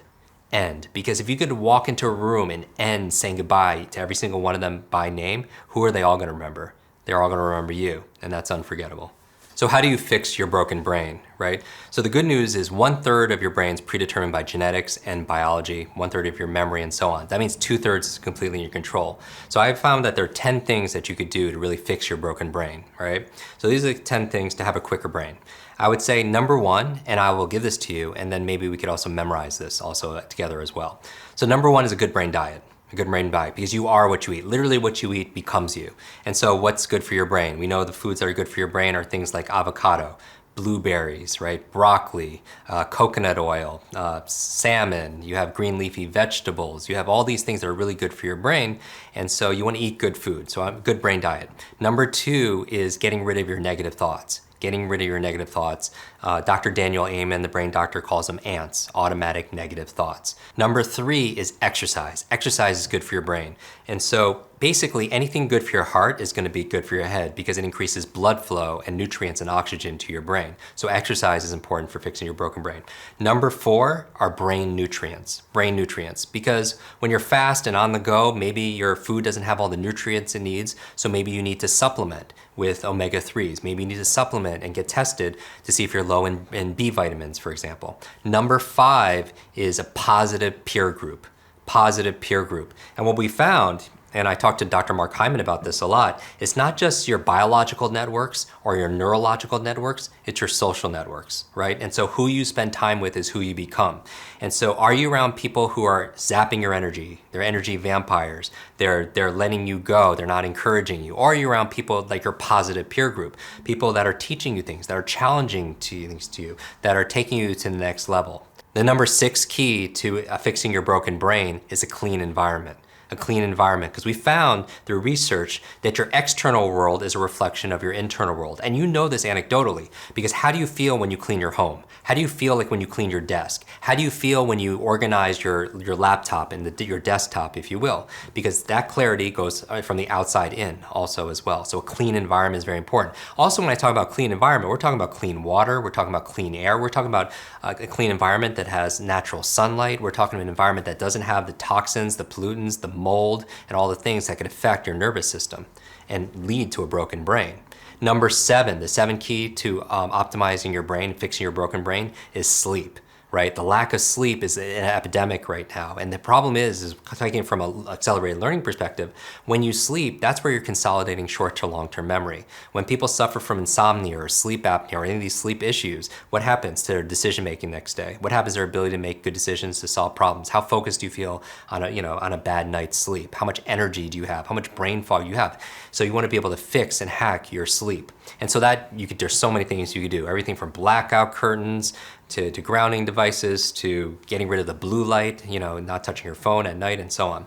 End. Because if you could walk into a room and end saying goodbye to every single one of them by name, who are they all gonna remember? They're all gonna remember you, and that's unforgettable. So how do you fix your broken brain, right? So the good news is 1/3 of your brain's predetermined by genetics and biology, 1/3 of your memory and so on. That means 2/3 is completely in your control. So I've found that there are 10 things that you could do to really fix your broken brain, right? So these are the 10 things to have a quicker brain. I would say number 1, and I will give this to you, and then maybe we could also memorize this also together as well. So number 1 is a good brain diet. A good brain diet, because you are what you eat. Literally what you eat becomes you. And so what's good for your brain? We know the foods that are good for your brain are things like avocado, blueberries, right? Broccoli, coconut oil, salmon, you have green leafy vegetables, you have all these things that are really good for your brain. And so you want to eat good food. So a good brain diet. Number 2 is getting rid of your negative thoughts. Getting rid of your negative thoughts. Dr. Daniel Amen, the brain doctor, calls them ants, automatic negative thoughts. Number 3 is exercise. Exercise is good for your brain. And so basically anything good for your heart is gonna be good for your head because it increases blood flow and nutrients and oxygen to your brain. So exercise is important for fixing your broken brain. Number 4 are brain nutrients. Brain nutrients, because when you're fast and on the go, maybe your food doesn't have all the nutrients it needs, so maybe you need to supplement with omega-3s. Maybe you need to supplement and get tested to see if you're low in B vitamins, for example. Number 5 is a positive peer group. Positive peer group. And what we found, and I talked to Dr. Mark Hyman about this a lot, it's not just your biological networks or your neurological networks, it's your social networks, right? And so who you spend time with is who you become. And so are you around people who are zapping your energy? They're energy vampires. They're letting you go. They're not encouraging you. Or are you around people like your positive peer group? People that are teaching you things, that are challenging things to you, that are taking you to the next level. The number 6 key to fixing your broken brain is a clean environment. A clean environment, because we found through research that your external world is a reflection of your internal world. And you know this anecdotally, because how do you feel when you clean your home? How do you feel like when you clean your desk? How do you feel when you organize your laptop and your desktop, if you will? Because that clarity goes from the outside in also as well. So a clean environment is very important. Also, when I talk about clean environment, we're talking about clean water, we're talking about clean air, we're talking about a clean environment that has natural sunlight, we're talking about an environment that doesn't have the toxins, the pollutants, the mold, and all the things that could affect your nervous system and lead to a broken brain. Number 7, the 7 key to optimizing your brain, fixing your broken brain, is sleep, right? The lack of sleep is an epidemic right now. And the problem is taking from an accelerated learning perspective, when you sleep, that's where you're consolidating short to long-term memory. When people suffer from insomnia or sleep apnea or any of these sleep issues, what happens to their decision-making next day? What happens to their ability to make good decisions, to solve problems? How focused do you feel on a bad night's sleep? How much energy do you have? How much brain fog you have? So you want to be able to fix and hack your sleep. And so there's so many things you could do. Everything from blackout curtains to grounding devices to getting rid of the blue light, not touching your phone at night and so on.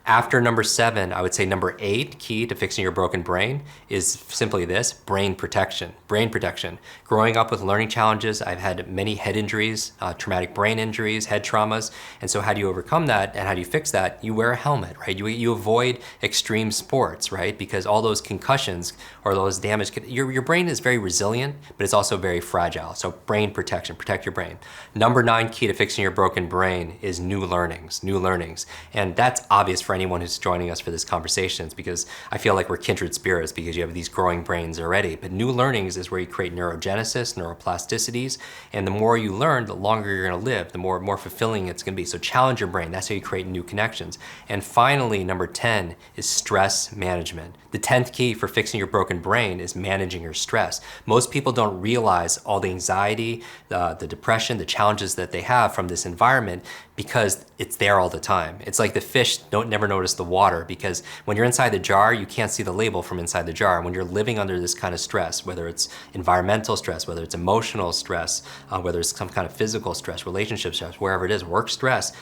After number 7, I would say number 8, key to fixing your broken brain, is simply this: brain protection. Brain protection. Growing up with learning challenges, I've had many head injuries, traumatic brain injuries, head traumas. And so how do you overcome that and how do you fix that? You wear a helmet, right? You avoid extreme sports, right? Because all those concussions or those damage, your brain is very resilient, but it's also very fragile. So brain protection, protect your brain. Number 9 key to fixing your broken brain is new learnings. And that's obvious for anyone who's joining us for this conversation, because I feel like we're kindred spirits because you have these growing brains already. But new learnings is where you create neurogenesis, neuroplasticities, and the more you learn, the longer you're gonna live, the more fulfilling it's gonna be. So challenge your brain, that's how you create new connections. And finally, number 10 is stress management. The 10th key for fixing your broken brain is managing your stress. Most people don't realize all the anxiety, the depression, the challenges that they have from this environment because it's there all the time. It's like the fish never notice the water, because when you're inside the jar, you can't see the label from inside the jar. When you're living under this kind of stress, whether it's environmental stress, whether it's emotional stress, whether it's some kind of physical stress, relationship stress, wherever it is, work stress,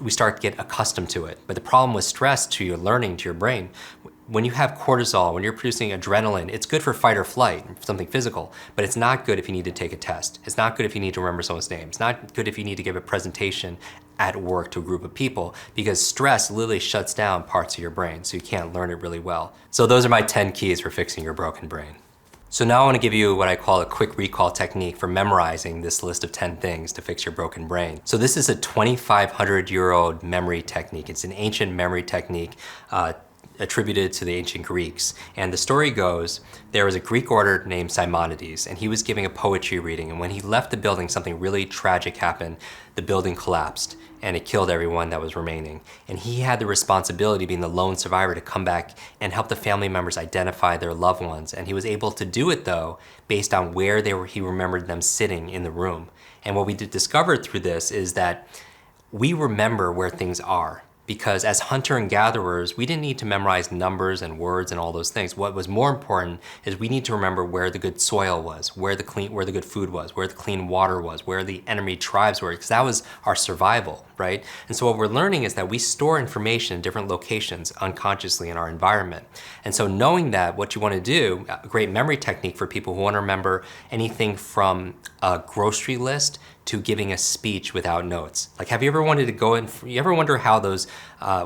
we start to get accustomed to it. But the problem with stress to your learning, to your brain, when you have cortisol, when you're producing adrenaline, it's good for fight or flight, something physical, but it's not good if you need to take a test. It's not good if you need to remember someone's name. It's not good if you need to give a presentation at work to a group of people, because stress literally shuts down parts of your brain, so you can't learn it really well. So those are my 10 keys for fixing your broken brain. So now I want to give you what I call a quick recall technique for memorizing this list of 10 things to fix your broken brain. So this is a 2,500-year-old memory technique. It's an ancient memory technique attributed to the ancient Greeks. And the story goes, there was a Greek orator named Simonides, and he was giving a poetry reading. And when he left the building, something really tragic happened. The building collapsed, and it killed everyone that was remaining. And he had the responsibility, being the lone survivor, to come back and help the family members identify their loved ones. And he was able to do it, though, based on where he remembered them sitting in the room. And what we discovered through this is that we remember where things are. Because as hunter and gatherers, we didn't need to memorize numbers and words and all those things. What was more important is we need to remember where the good soil was, where the good food was, where the clean water was, where the enemy tribes were, because that was our survival, right? And so what we're learning is that we store information in different locations unconsciously in our environment. And so knowing that, what you want to do, a great memory technique for people who want to remember anything from a grocery list to giving a speech without notes. Like, have you ever wanted to go in, you ever wonder how those,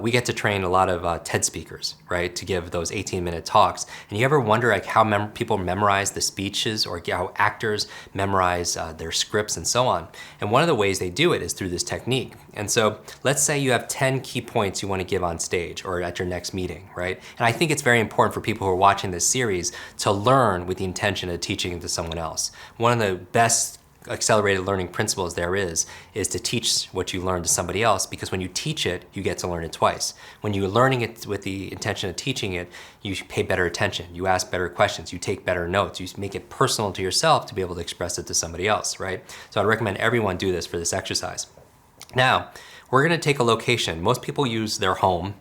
we get to train a lot of TED speakers, right, to give those 18-minute talks. And you ever wonder like how people memorize the speeches, or how actors memorize their scripts and so on. And one of the ways they do it is through this technique. And so let's say you have 10 key points you want to give on stage or at your next meeting, right? And I think it's very important for people who are watching this series to learn with the intention of teaching it to someone else. One of the best accelerated learning principles there is to teach what you learn to somebody else, because when you teach it, you get to learn it twice. When you're learning it with the intention of teaching it, you pay better attention, you ask better questions, you take better notes, you make it personal to yourself to be able to express it to somebody else, right? So I'd recommend everyone do this for this exercise. Now, we're gonna take a location. Most people use their home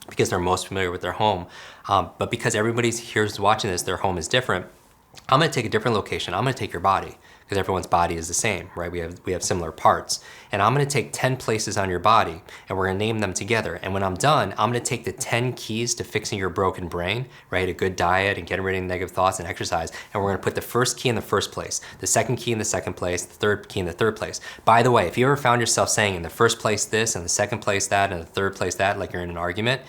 because they're most familiar with their home, but because everybody's here who's watching this, their home is different, I'm gonna take a different location. I'm gonna take your body, because everyone's body is the same, right? We have similar parts. And I'm gonna take 10 places on your body, and we're gonna name them together. And when I'm done, I'm gonna take the 10 keys to fixing your broken brain, right? A good diet and getting rid of negative thoughts and exercise. And we're gonna put the first key in the first place, the second key in the second place, the third key in the third place. By the way, if you ever found yourself saying in the first place this, and the second place that, and the third place that, like you're in an argument,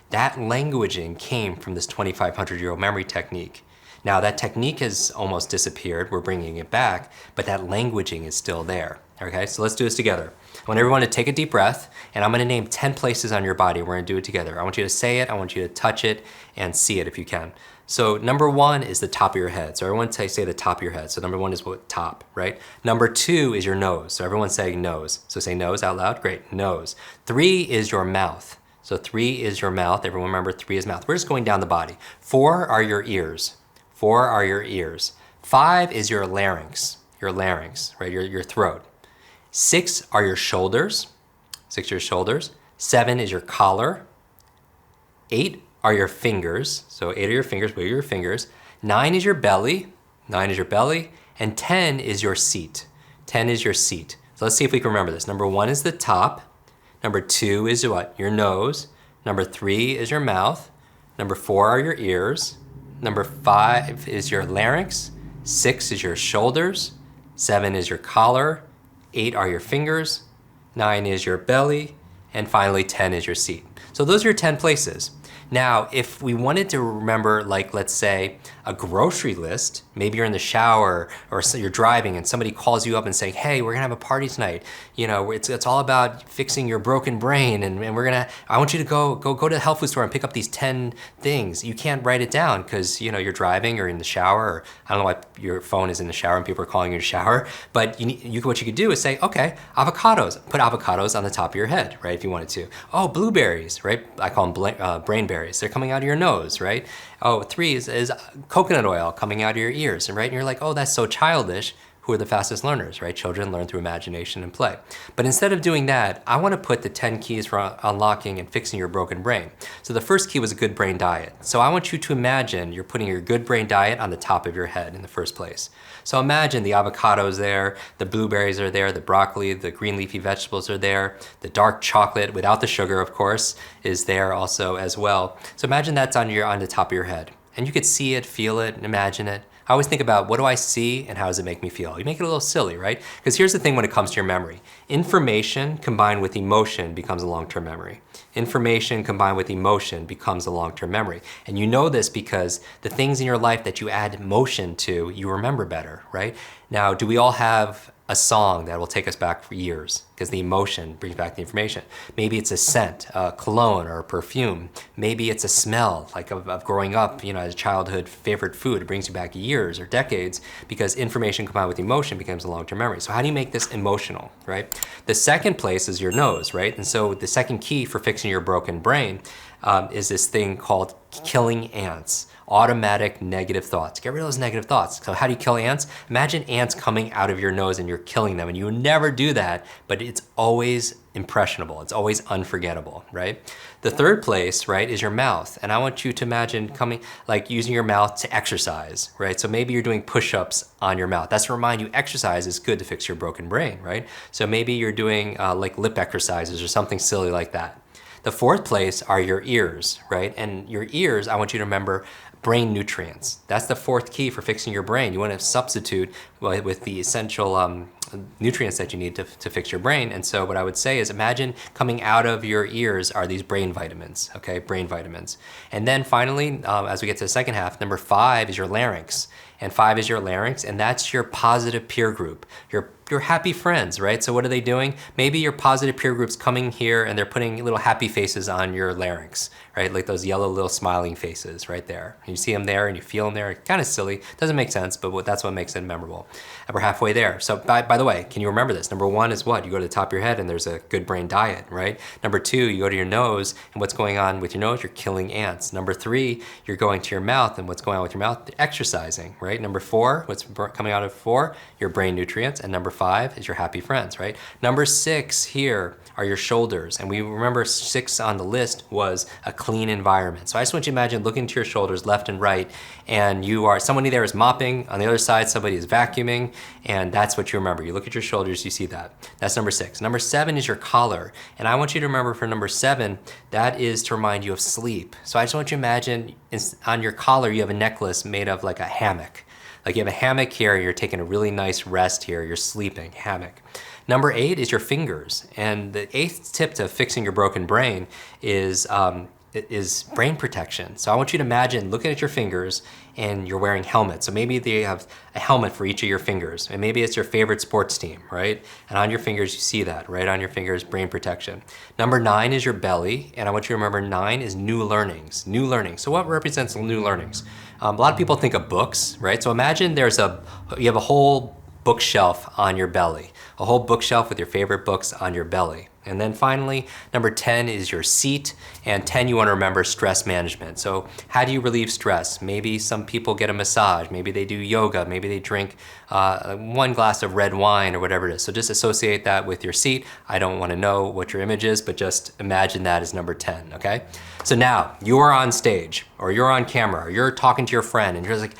that languaging came from this 2,500-year-old memory technique. Now that technique has almost disappeared, we're bringing it back, but that languaging is still there, okay? So let's do this together. I want everyone to take a deep breath, and I'm gonna name 10 places on your body. We're gonna do it together. I want you to say it, I want you to touch it, and see it if you can. So number 1 is the top of your head. So everyone say the top of your head. So number 1 is what? Top, right? Number 2 is your nose. So everyone say nose. So say nose out loud. Great, nose. 3 is your mouth. So 3 is your mouth. Everyone remember 3 is mouth. We're just going down the body. 4 are your ears. 4 are your ears. 5 is your larynx, right? Your throat. 6 are your shoulders. 6 are your shoulders. 7 is your collar. 8 are your fingers. So 8 are your fingers, where are your fingers. 9 is your belly. 9 is your belly. And 10 is your seat. 10 is your seat. So let's see if we can remember this. Number 1 is the top. Number 2 is what? Your nose. Number 3 is your mouth. Number 4 are your ears. Number 5 is your larynx. 6 is your shoulders. 7 is your collar. 8 are your fingers. 9 is your belly. And finally, 10 is your seat. So those are your 10 places. Now, if we wanted to remember, like, let's say, a grocery list, maybe you're in the shower or you're driving and somebody calls you up and saying, hey, we're gonna have a party tonight. You know, it's all about fixing your broken brain and I want you to go to the health food store and pick up these 10 things. You can't write it down because, you know, you're driving or in the shower, or I don't know why your phone is in the shower and people are calling you to shower, but what you could do is say, okay, avocados. Put avocados on the top of your head, right, if you wanted to. Oh, blueberries, right? I call them brain berries. They're coming out of your nose, right? Oh, 3 is coconut oil coming out of your ears, right? And you're like, oh, that's so childish. Who are the fastest learners, right? Children learn through imagination and play. But instead of doing that, I want to put the 10 keys for unlocking and fixing your broken brain. So the first key was a good brain diet. So I want you to imagine you're putting your good brain diet on the top of your head in the first place. So imagine the avocados there, the blueberries are there, the broccoli, the green leafy vegetables are there, the dark chocolate without the sugar, of course, is there also as well. So imagine that's on the top of your head. And you could see it, feel it, and imagine it. I always think about what do I see and how does it make me feel? You make it a little silly, right? Because here's the thing when it comes to your memory. Information combined with emotion becomes a long-term memory. Information combined with emotion becomes a long-term memory. And you know this because the things in your life that you add emotion to, you remember better, right? Now, do we all have a song that will take us back for years because the emotion brings back the information? Maybe it's a scent, a cologne or a perfume. Maybe it's a smell like of growing up, you know, as a childhood favorite food. It brings you back years or decades because information combined with emotion becomes a long-term memory. So how do you make this emotional, right? The second place is your nose, right? And so the second key for fixing your broken brain is this thing called killing ants. Automatic negative thoughts. Get rid of those negative thoughts. So how do you kill ants? Imagine ants coming out of your nose and you're killing them, and you would never do that, but it's always impressionable. It's always unforgettable, right? The third place, right, is your mouth. And I want you to imagine using your mouth to exercise, right? So maybe you're doing push-ups on your mouth. That's to remind you exercise is good to fix your broken brain, right? So maybe you're doing like lip exercises or something silly like that. The fourth place are your ears, right? And your ears, I want you to remember brain nutrients. That's the fourth key for fixing your brain. You want to substitute with the essential nutrients that you need to fix your brain. And so what I would say is imagine coming out of your ears are these brain vitamins, okay? Brain vitamins. And then finally, as we get to the second half, number 5 is your larynx. And 5 is your larynx, and that's your positive peer group, your happy friends, right? So what are they doing? Maybe your positive peer group's coming here and they're putting little happy faces on your larynx, right? Like those yellow little smiling faces right there. And you see them there and you feel them there. Kind of silly, doesn't make sense, but that's what makes it memorable. And we're halfway there. So by the way, can you remember this? Number 1 is what? You go to the top of your head and there's a good brain diet, right? Number 2, you go to your nose, and what's going on with your nose? You're killing ants. Number 3, you're going to your mouth, and what's going on with your mouth? Exercising, right? Number 4, what's coming out of 4? Your brain nutrients. And number 5 is your happy friends, right? Number 6 here are your shoulders. And we remember 6 on the list was a clean environment. So I just want you to imagine looking to your shoulders left and right, and somebody there is mopping, on the other side somebody is vacuuming, and that's what you remember. You look at your shoulders, you see that. That's number 6. Number 7 is your collar. And I want you to remember for number 7, that is to remind you of sleep. So I just want you to imagine on your collar you have a necklace made of like a hammock. Like you have a hammock here, you're taking a really nice rest here, you're sleeping, hammock. Number 8 is your fingers. And the 8th tip to fixing your broken brain is brain protection. So I want you to imagine looking at your fingers and you're wearing helmets. So maybe they have a helmet for each of your fingers, and maybe it's your favorite sports team, right? And on your fingers, you see that, right on your fingers, brain protection. Number 9 is your belly, and I want you to remember 9 is new learnings, new learning. So what represents new learnings? A lot of people think of books, right? So imagine you have a whole bookshelf on your belly, a whole bookshelf with your favorite books on your belly. And then finally, number 10 is your seat, and 10, you want to remember stress management. So how do you relieve stress? Maybe some people get a massage, maybe they do yoga, maybe they drink 1 glass of red wine or whatever it is. So just associate that with your seat. I don't want to know what your image is, but just imagine that as number 10, okay? So now you are on stage, or you're on camera, or you're talking to your friend, and you're just like,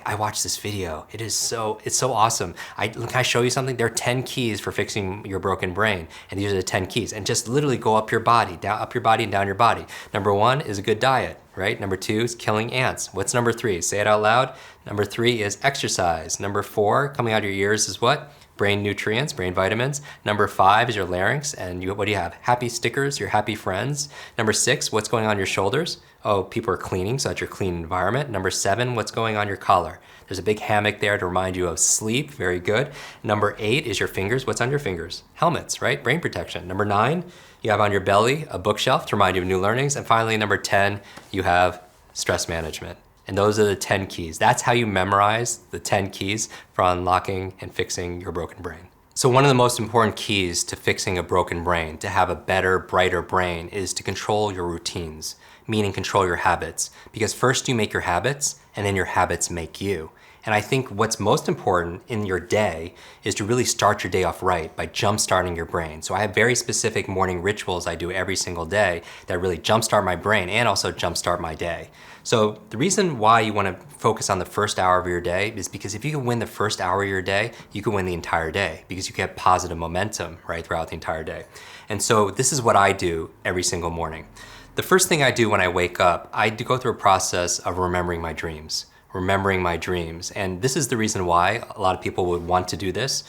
I watched this video. It's so awesome. Can I show you something? There are 10 keys for fixing your broken brain, and these are the 10 keys. And just literally go up your body, and down your body. Number 1 is a good diet, right? Number 2 is killing ants. What's number 3? Say it out loud. Number 3 is exercise. Number 4, coming out of your ears, is what? Brain nutrients, brain vitamins. Number 5 is your larynx, and what do you have? Happy stickers, your happy friends. Number 6, what's going on your shoulders? Oh, people are cleaning, so that's your clean environment. Number 7, what's going on your collar? There's a big hammock there to remind you of sleep, very good. Number 8 is your fingers. What's on your fingers? Helmets, right? Brain protection. Number 9, you have on your belly a bookshelf to remind you of new learnings. And finally, number 10, you have stress management. And those are the 10 keys. That's how you memorize the 10 keys for unlocking and fixing your broken brain. So one of the most important keys to fixing a broken brain, to have a better, brighter brain, is to control your routines, meaning control your habits. Because first you make your habits, and then your habits make you. And I think what's most important in your day is to really start your day off right by jump-starting your brain. So I have very specific morning rituals I do every single day that really jump-start my brain and also jump-start my day. So the reason why you want to focus on the first hour of your day is because if you can win the first hour of your day, you can win the entire day because you get positive momentum right throughout the entire day. And so this is what I do every single morning. The first thing I do when I wake up, I do go through a process of remembering my dreams. And this is the reason why a lot of people would want to do this.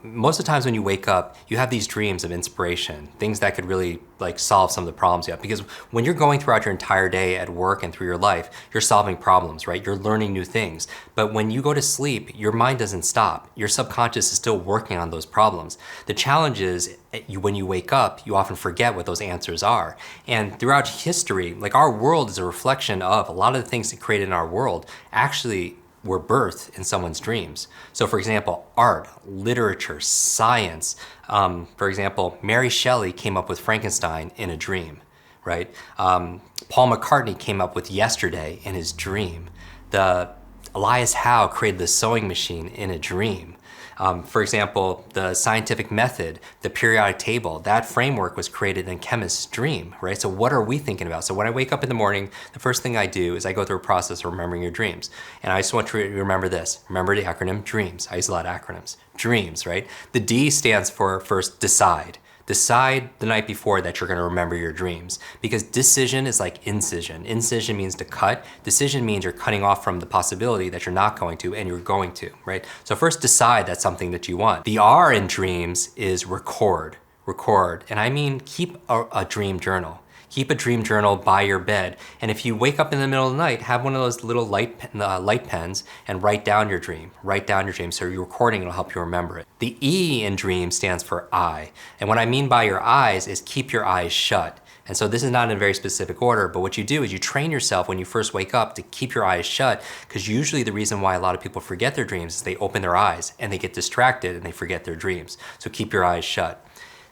Most of the times when you wake up, you have these dreams of inspiration, things that could really solve some of the problems you have. Because when you're going throughout your entire day at work and through your life, you're solving problems, right? You're learning new things. But when you go to sleep, your mind doesn't stop. Your subconscious is still working on those problems. The challenge is when you wake up, you often forget what those answers are. And throughout history, our world is a reflection of a lot of the things that created in our world actually were birthed in someone's dreams. So for example, art, literature, science. For example, Mary Shelley came up with Frankenstein in a dream, right? Paul McCartney came up with Yesterday in his dream. Elias Howe created the sewing machine in a dream. For example, the scientific method, the periodic table, that framework was created in a chemist's dream, right? So what are we thinking about? So when I wake up in the morning, the first thing I do is I go through a process of remembering your dreams. And I just want you to remember this. Remember the acronym DREAMS. I use a lot of acronyms. DREAMS, right? The D stands for first decide. Decide the night before that you're going to remember your dreams, because decision is like incision. Incision means to cut. Decision means you're cutting off from the possibility that you're not going to and you're going to, right? So first decide that's something that you want. The R in dreams is record. Record. And I mean keep a dream journal. Keep a dream journal by your bed. And if you wake up in the middle of the night, have one of those little light pens and write down your dream. Write down your dream. So you're recording, it'll help you remember it. The E in dream stands for eye. And what I mean by your eyes is keep your eyes shut. And so this is not in a very specific order, but what you do is you train yourself when you first wake up to keep your eyes shut, because usually the reason why a lot of people forget their dreams is they open their eyes and they get distracted and they forget their dreams. So keep your eyes shut.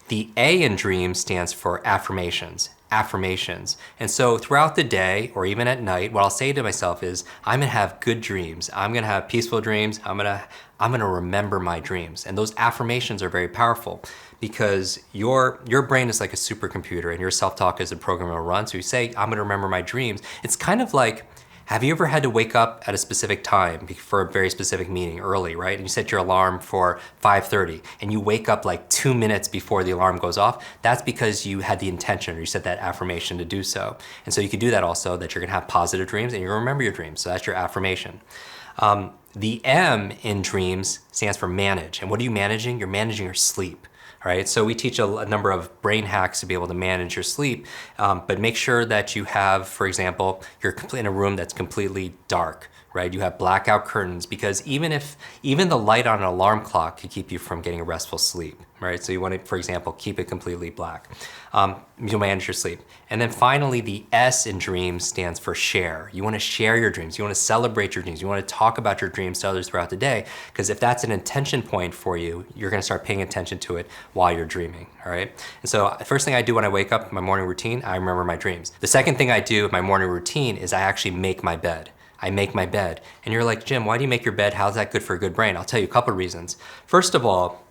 The A in dreams stands for affirmations. Affirmations. And so throughout the day or even at night, what I'll say to myself is, I'm gonna have good dreams. I'm gonna have peaceful dreams. I'm gonna remember my dreams. And those affirmations are very powerful because your brain is like a supercomputer and your self-talk is a program to run. So you say, I'm gonna remember my dreams. It's kind of like, have you ever had to wake up at a specific time for a very specific meeting early, right? And you set your alarm for 5:30 and you wake up 2 minutes before the alarm goes off. That's because you had the intention or you set that affirmation to do so. And so you could do that also, that you're gonna have positive dreams and you're gonna remember your dreams. So that's your affirmation. The M in dreams stands for manage. And what are you managing? You're managing your sleep. All right, so we teach a number of brain hacks to be able to manage your sleep, but make sure that you have, for example, you're in a room that's completely dark, right? You have blackout curtains, because even the light on an alarm clock could keep you from getting a restful sleep, right? So you want to, for example, keep it completely black. You'll manage your sleep. And then finally, the S in dreams stands for share. You want to share your dreams. You want to celebrate your dreams. You want to talk about your dreams to others throughout the day, because if that's an intention point for you, you're going to start paying attention to it while you're dreaming, all right? And so the first thing I do when I wake up, my morning routine, I remember my dreams. The second thing I do in my morning routine is I actually make my bed. I make my bed. And you're like, Jim, why do you make your bed? How's that good for a good brain? I'll tell you a couple of reasons. First of all,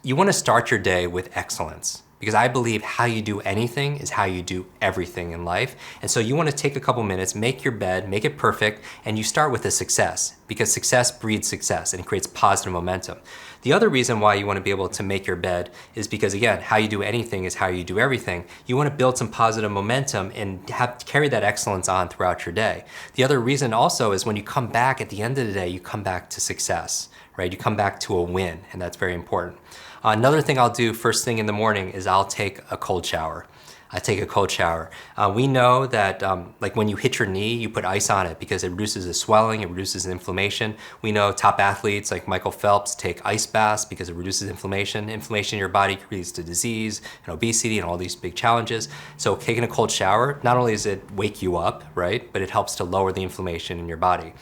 you want to start your day with excellence, because I believe how you do anything is how you do everything in life. And so you want to take a couple minutes, make your bed, make it perfect, and you start with a success, because success breeds success and it creates positive momentum. The other reason why you want to be able to make your bed is because, again, how you do anything is how you do everything. You want to build some positive momentum and carry that excellence on throughout your day. The other reason also is when you come back at the end of the day, you come back to success, right? You come back to a win, and that's very important. Another thing I'll do first thing in the morning is I'll take a cold shower. I take a cold shower. We know that like when you hit your knee, you put ice on it because it reduces the swelling, it reduces the inflammation. We know top athletes like Michael Phelps take ice baths because it reduces inflammation. Inflammation in your body leads to disease and obesity and all these big challenges. So taking a cold shower, not only does it wake you up, right, but it helps to lower the inflammation in your body.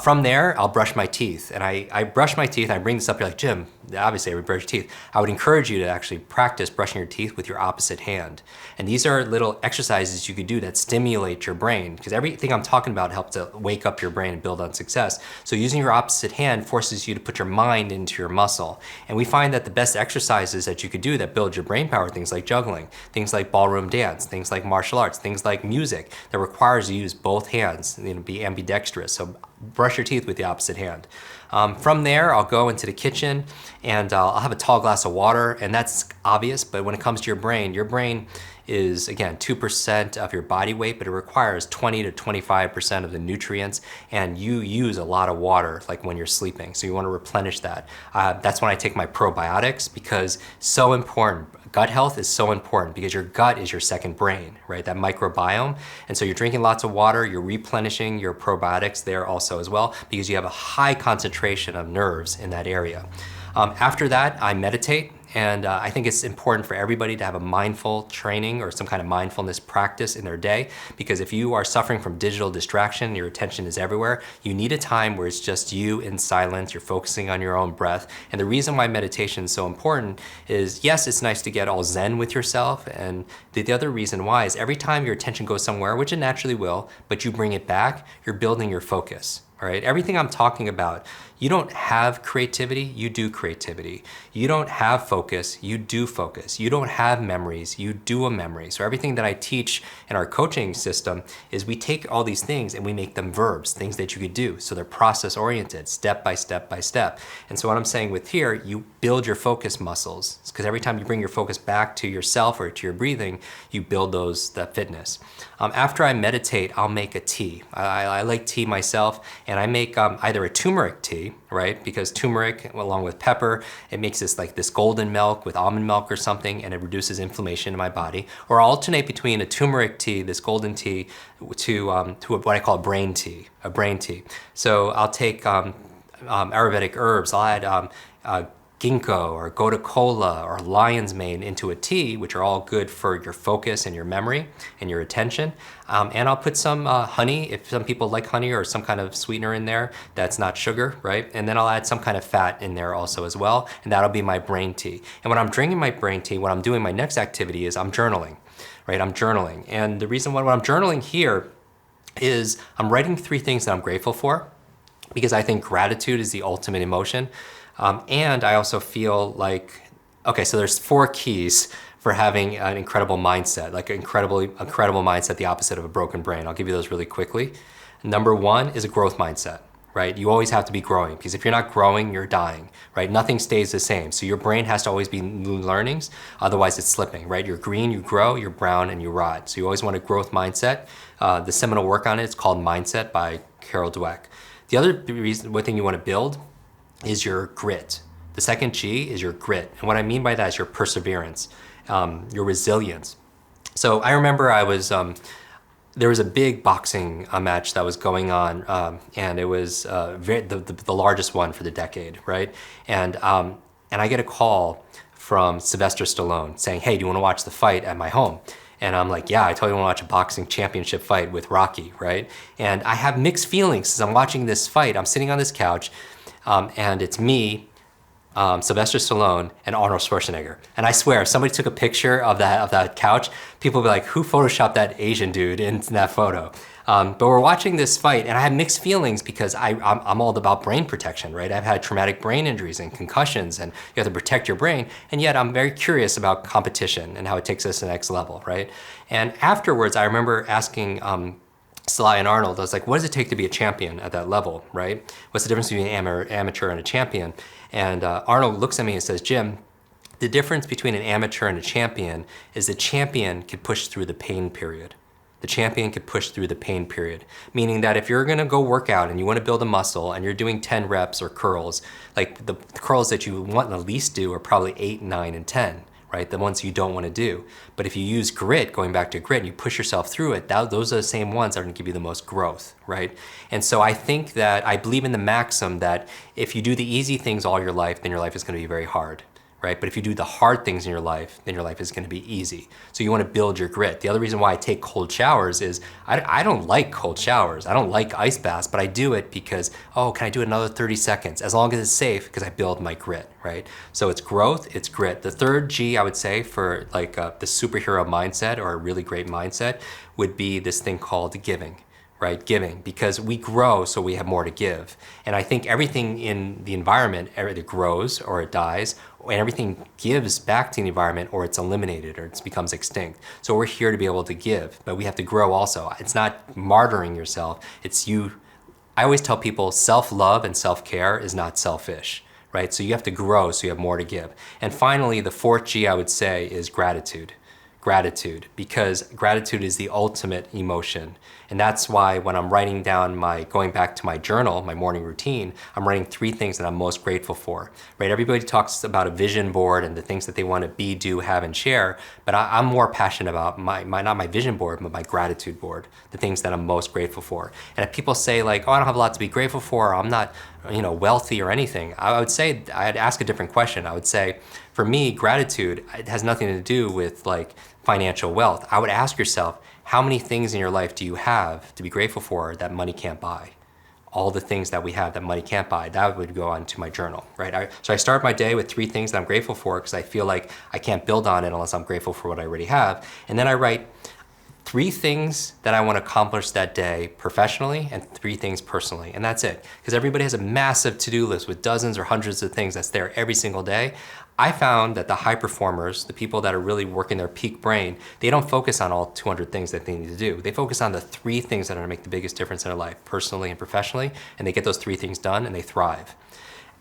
From there, I'll brush my teeth. And I brush my teeth, and I bring this up, you're like, Jim, obviously I would brush your teeth. I would encourage you to actually practice brushing your teeth with your opposite hand. And these are little exercises you could do that stimulate your brain, because everything I'm talking about helps to wake up your brain and build on success. So using your opposite hand forces you to put your mind into your muscle. And we find that the best exercises that you could do that build your brain power, things like juggling, things like ballroom dance, things like martial arts, things like music, that requires you to use both hands, be ambidextrous. So brush your teeth with the opposite hand. From there, I'll go into the kitchen and I'll have a tall glass of water, and that's obvious, but when it comes to your brain is, again, 2% of your body weight, but it requires 20 to 25% of the nutrients, and you use a lot of water like when you're sleeping, so you want to replenish that. That's when I take my probiotics, because so important. Gut health is so important because your gut is your second brain, right? That microbiome. And so you're drinking lots of water, you're replenishing your probiotics there also as well, because you have a high concentration of nerves in that area. After that, I meditate. And I think it's important for everybody to have a mindful training or some kind of mindfulness practice in their day, because if you are suffering from digital distraction, your attention is everywhere, you need a time where it's just you in silence, you're focusing on your own breath. And the reason why meditation is so important is, yes, it's nice to get all zen with yourself, and the other reason why is every time your attention goes somewhere, which it naturally will, but you bring it back, you're building your focus. All right, everything I'm talking about, you don't have creativity, you do creativity. You don't have focus, you do focus. You don't have memories, you do a memory. So everything that I teach in our coaching system is we take all these things and we make them verbs, things that you could do. So they're process oriented, step by step by step. And so what I'm saying with here, you build your focus muscles, because every time you bring your focus back to yourself or to your breathing, you build that fitness. After I meditate, I'll make a tea. I like tea myself, and I make either a turmeric tea, right? Because turmeric, along with pepper, it makes this golden milk with almond milk or something, and it reduces inflammation in my body. Or I'll alternate between a turmeric tea, this golden tea, to what I call a brain tea. So I'll take Ayurvedic herbs. I'll add ginkgo or gotu kola or lion's mane into a tea, which are all good for your focus and your memory and your attention. And I'll put some honey, if some people like honey, or some kind of sweetener in there that's not sugar, right? And then I'll add some kind of fat in there also as well, and that'll be my brain tea. And when I'm drinking my brain tea, what I'm doing, my next activity is I'm journaling, right? I'm journaling. And the reason why I'm journaling here is I'm writing 3 things that I'm grateful for, because I think gratitude is the ultimate emotion. And I also feel like, okay, so there's 4 keys for having an incredible mindset, like an incredible mindset, the opposite of a broken brain. I'll give you those really quickly. Number 1 is a growth mindset, right? You always have to be growing, because if you're not growing, you're dying, right? Nothing stays the same. So your brain has to always be new learnings, otherwise it's slipping, right? You're green, you grow, you're brown, and you rot. So you always want a growth mindset. The seminal work on it is called Mindset by Carol Dweck. The other thing you want to build is your grit. The second G is your grit. And what I mean by that is your perseverance, your resilience. So I remember I was there was a big boxing match that was going on, and it was the largest one for the decade, right? And I get a call from Sylvester Stallone saying, "Hey, do you want to watch the fight at my home?" And I'm like, "Yeah, I totally want to watch a boxing championship fight with Rocky," right? And I have mixed feelings as I'm watching this fight. I'm sitting on this couch, and it's me, Sylvester Stallone, and Arnold Schwarzenegger. And I swear, if somebody took a picture of that couch, people would be like, "Who photoshopped that Asian dude in that photo?" But we're watching this fight, and I have mixed feelings because I'm all about brain protection, right? I've had traumatic brain injuries and concussions, and you have to protect your brain. And yet I'm very curious about competition and how it takes us to the next level, right? And afterwards, I remember asking Sly and Arnold, I was like, what does it take to be a champion at that level, right? What's the difference between an amateur and a champion? And Arnold looks at me and says, "Jim, the difference between an amateur and a champion is the champion can push through the pain period. The champion can push through the pain period." Meaning that if you're gonna go work out and you wanna build a muscle and you're doing 10 reps or curls, like the curls that you want to least do are probably 8, 9, and 10. Right? The ones you don't want to do. But if you use grit, going back to grit, and you push yourself through it, those are the same ones that are going to give you the most growth, right? And so I think that I believe in the maxim that if you do the easy things all your life, then your life is going to be very hard, right? But if you do the hard things in your life, then your life is going to be easy. So you want to build your grit. The other reason why I take cold showers is I don't like cold showers. I don't like ice baths, but I do it because, oh, can I do another 30 seconds? As long as it's safe, because I build my grit, right? So it's growth, it's grit. The third G, I would say, for like the superhero mindset or a really great mindset would be this thing called giving. Right, giving, because we grow so we have more to give. And I think everything in the environment either grows or it dies, and everything gives back to the environment or it's eliminated or it becomes extinct. So we're here to be able to give, but we have to grow also. It's not martyring yourself, it's you. I always tell people self-love and self-care is not selfish, right? So you have to grow so you have more to give. And finally, the fourth G I would say is gratitude. Gratitude, because gratitude is the ultimate emotion. And that's why when I'm writing down going back to my journal, my morning routine, I'm writing 3 things that I'm most grateful for, right? Everybody talks about a vision board and the things that they want to be, do, have, and share, but I'm more passionate about not my vision board, but my gratitude board, the things that I'm most grateful for. And if people say like, oh, I don't have a lot to be grateful for, or I'm not, wealthy or anything, I would say, I'd ask a different question. I would say, for me, gratitude, it has nothing to do with like financial wealth. I would ask yourself, how many things in your life do you have to be grateful for that money can't buy? All the things that we have that money can't buy, that would go on to my journal, right? So I start my day with 3 things that I'm grateful for because I feel like I can't build on it unless I'm grateful for what I already have. And then I write 3 things that I want to accomplish that day professionally and 3 things personally, and that's it. Because everybody has a massive to-do list with dozens or hundreds of things that's there every single day. I found that the high performers, the people that are really working their peak brain, they don't focus on all 200 things that they need to do. They focus on the 3 things that are gonna make the biggest difference in their life, personally and professionally, and they get those 3 things done and they thrive.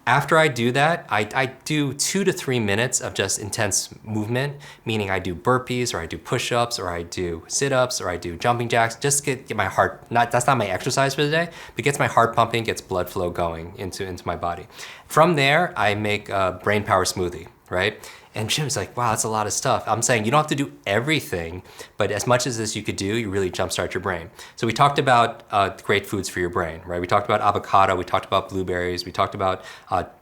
After I do that, I do 2 to 3 minutes of just intense movement, meaning I do burpees or I do push-ups or I do sit-ups or I do jumping jacks, just to get my heart, that's not my exercise for the day, but gets my heart pumping, gets blood flow going into my body. From there, I make a brainpower smoothie, right? And Jim's like, wow, that's a lot of stuff. I'm saying you don't have to do everything, but as much as this you could do, you really jumpstart your brain. So we talked about great foods for your brain, right? We talked about avocado, we talked about blueberries, we talked about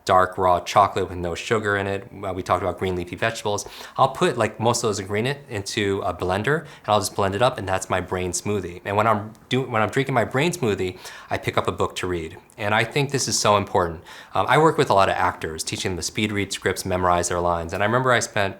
dark raw chocolate with no sugar in it. We talked about green leafy vegetables. I'll put like most of those ingredients into a blender and I'll just blend it up and that's my brain smoothie. And when I'm drinking my brain smoothie, I pick up a book to read. And I think this is so important. I work with a lot of actors, teaching them to speed read scripts, memorize their lines. And I remember I spent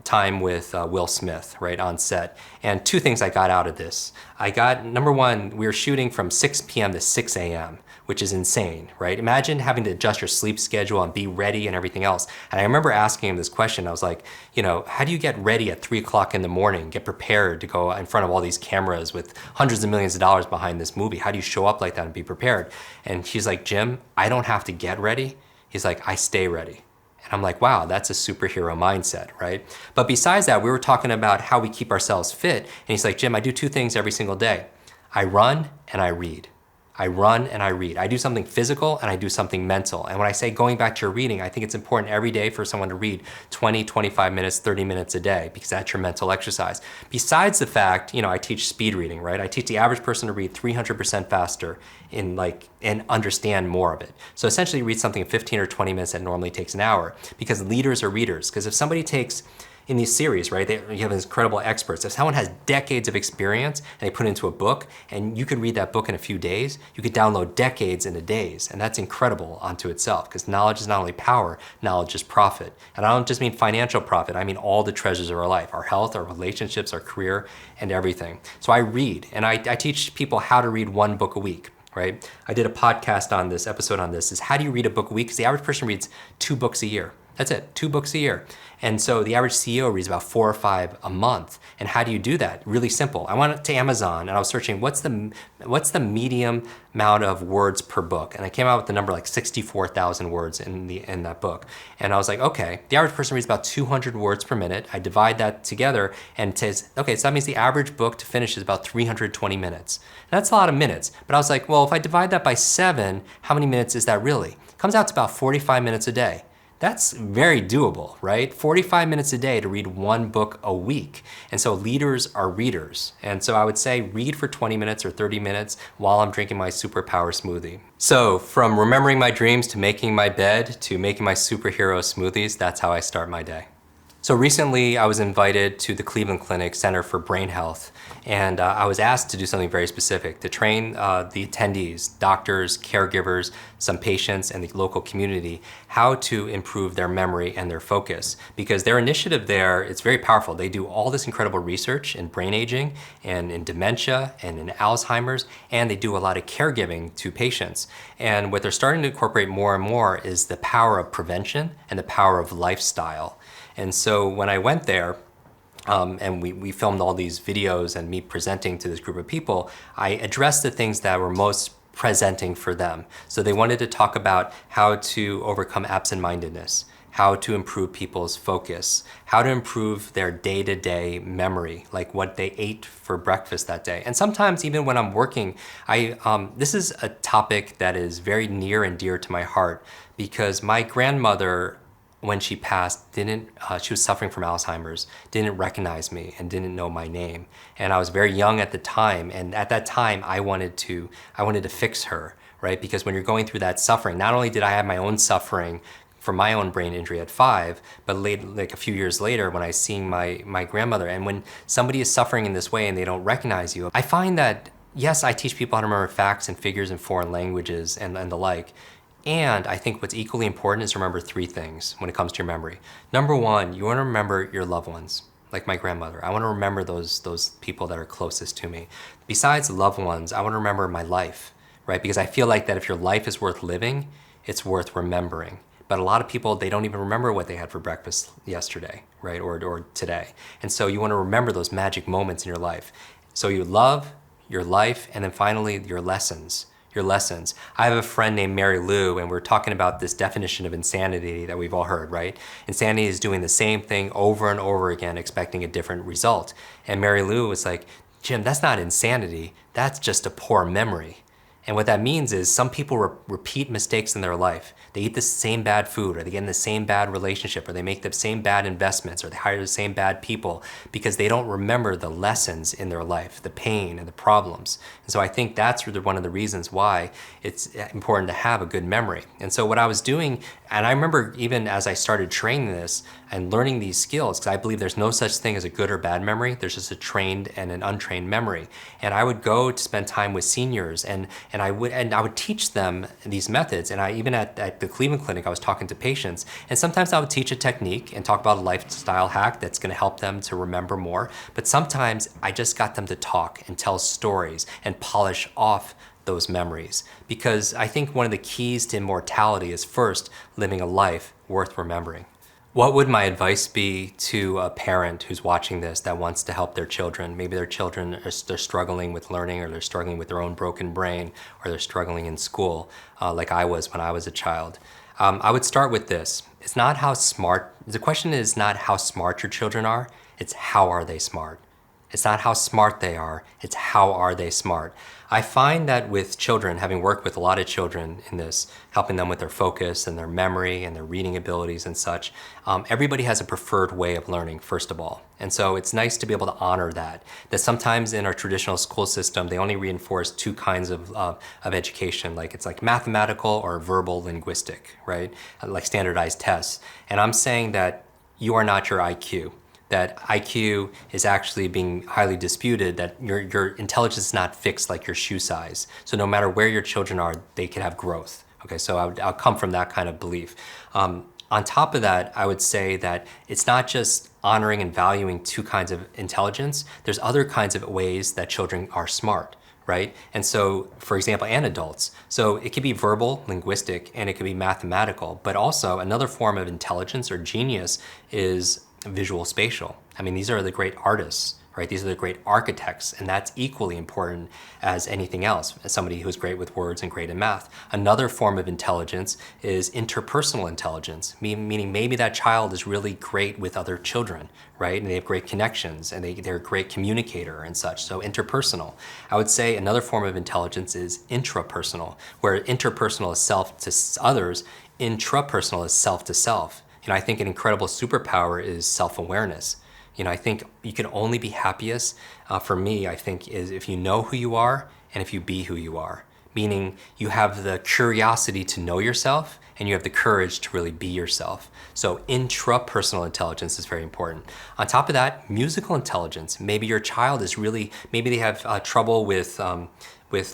time with Will Smith, right, on set. And 2 things I got out of this. I got, number 1, we were shooting from 6 p.m. to 6 a.m., which is insane, right? Imagine having to adjust your sleep schedule and be ready and everything else. And I remember asking him this question. I was like, how do you get ready at 3 o'clock in the morning, get prepared to go in front of all these cameras with hundreds of millions of dollars behind this movie? How do you show up like that and be prepared? And he's like, Jim, I don't have to get ready. He's like, I stay ready. And I'm like, wow, that's a superhero mindset, right? But besides that, we were talking about how we keep ourselves fit. And he's like, Jim, I do 2 things every single day. I run and I read. I run and I read. I do something physical and I do something mental. And when I say going back to your reading, I think it's important every day for someone to read 20, 25 minutes, 30 minutes a day, because that's your mental exercise. Besides the fact, I teach speed reading, right? I teach the average person to read 300% faster and understand more of it. So essentially read something in 15 or 20 minutes that normally takes an hour, because leaders are readers. Because if somebody takes, in these series, right, you have these incredible experts. If someone has decades of experience and they put it into a book, and you could read that book in a few days, you could download decades into days. And that's incredible unto itself, because knowledge is not only power, knowledge is profit. And I don't just mean financial profit, I mean all the treasures of our life, our health, our relationships, our career, and everything. So I read, and I teach people how to read one book a week. Right? I did a podcast on this, episode on this, is how do you read a book a week? Because the average person reads 2 books a year. That's it, 2 books a year. And so the average CEO reads about 4 or 5 a month. And how do you do that? Really simple. I went to Amazon and I was searching what's the medium amount of words per book? And I came out with the number like 64,000 words in that book. And I was like, okay, the average person reads about 200 words per minute. I divide that together and it says, okay, so that means the average book to finish is about 320 minutes. And that's a lot of minutes. But I was like, well, if I divide that by 7, how many minutes is that really? It comes out to about 45 minutes a day. That's very doable, right? 45 minutes a day to read 1 book a week. And so leaders are readers. And so I would say read for 20 minutes or 30 minutes while I'm drinking my superpower smoothie. So from remembering my dreams to making my bed to making my superhero smoothies, that's how I start my day. So recently I was invited to the Cleveland Clinic Center for Brain Health, and I was asked to do something very specific, to train the attendees, doctors, caregivers, some patients, and the local community how to improve their memory and their focus. Because their initiative there, it's very powerful. They do all this incredible research in brain aging and in dementia and in Alzheimer's, and they do a lot of caregiving to patients. And what they're starting to incorporate more and more is the power of prevention and the power of lifestyle. And so when I went there, and we filmed all these videos and me presenting to this group of people, I addressed the things that were most presenting for them. So they wanted to talk about how to overcome absent-mindedness, how to improve people's focus, how to improve their day-to-day memory, like what they ate for breakfast that day. And sometimes even when I'm working, this is a topic that is very near and dear to my heart, because my grandmother, when she passed, she was suffering from Alzheimer's, didn't recognize me and didn't know my name. And I was very young at the time, and at that time I wanted to fix her, right? Because when you're going through that suffering, not only did I have my own suffering from my own brain injury at 5, but like a few years later when I was seeing my grandmother, and when somebody is suffering in this way and they don't recognize you, I find that, yes, I teach people how to remember facts and figures in foreign languages and the like. And I think what's equally important is to remember 3 things when it comes to your memory. Number 1, you want to remember your loved ones, like my grandmother. I want to remember those people that are closest to me. Besides loved ones, I want to remember my life, right? Because I feel like that if your life is worth living, it's worth remembering. But a lot of people, they don't even remember what they had for breakfast yesterday, right? Or today. And so you want to remember those magic moments in your life. So your love, your life, and then finally your lessons. I have a friend named Mary Lou, and we're talking about this definition of insanity that we've all heard, right? Insanity is doing the same thing over and over again, expecting a different result. And Mary Lou was like, Jim, that's not insanity, that's just a poor memory. And what that means is some people repeat mistakes in their life. They eat the same bad food, or they get in the same bad relationship, or they make the same bad investments, or they hire the same bad people because they don't remember the lessons in their life, the pain and the problems. And so I think that's one of the reasons why it's important to have a good memory. And so what I was doing, and I remember even as I started training this and learning these skills, because I believe there's no such thing as a good or bad memory, there's just a trained and an untrained memory. And I would go to spend time with seniors, and I would teach them these methods. And even at the Cleveland Clinic, I was talking to patients, and sometimes I would teach a technique and talk about a lifestyle hack that's gonna help them to remember more. But sometimes I just got them to talk and tell stories and polish off those memories. Because I think one of the keys to immortality is first living a life worth remembering. What would my advice be to a parent who's watching this that wants to help their children? Maybe their children they're struggling with learning, or they're struggling with their own broken brain, or they're struggling in school, like I was when I was a child. I would start with this. It's not how smart, the question is not how smart your children are, it's how are they smart. It's not how smart they are, it's how are they smart. I find that with children, having worked with a lot of children in this, helping them with their focus and their memory and their reading abilities and such, everybody has a preferred way of learning, first of all. And so it's nice to be able to honor that sometimes in our traditional school system, they only reinforce two kinds of education, like it's like mathematical or verbal linguistic, right? Like standardized tests. And I'm saying that you are not your IQ. That IQ is actually being highly disputed, that your intelligence is not fixed like your shoe size. So no matter where your children are, they can have growth. Okay, so I'll come from that kind of belief. On top of that, I would say that it's not just honoring and valuing two kinds of intelligence. There's other kinds of ways that children are smart, right? And so, for example, and adults. So it could be verbal, linguistic, and it could be mathematical. But also another form of intelligence or genius is visual spatial. I mean, these are the great artists, right? These are the great architects, and that's equally important as anything else, as somebody who's great with words and great in math. Another form of intelligence is interpersonal intelligence, meaning maybe that child is really great with other children, right? And they have great connections, and they're a great communicator and such, so interpersonal. I would say another form of intelligence is intrapersonal, where interpersonal is self to others, intrapersonal is self to self. I think an incredible superpower is self-awareness. I think you can only be happiest, for me, I think, is if you know who you are and if you be who you are. Meaning you have the curiosity to know yourself and you have the courage to really be yourself. So intrapersonal intelligence is very important. On top of that, musical intelligence. Maybe your child is really, maybe they have trouble with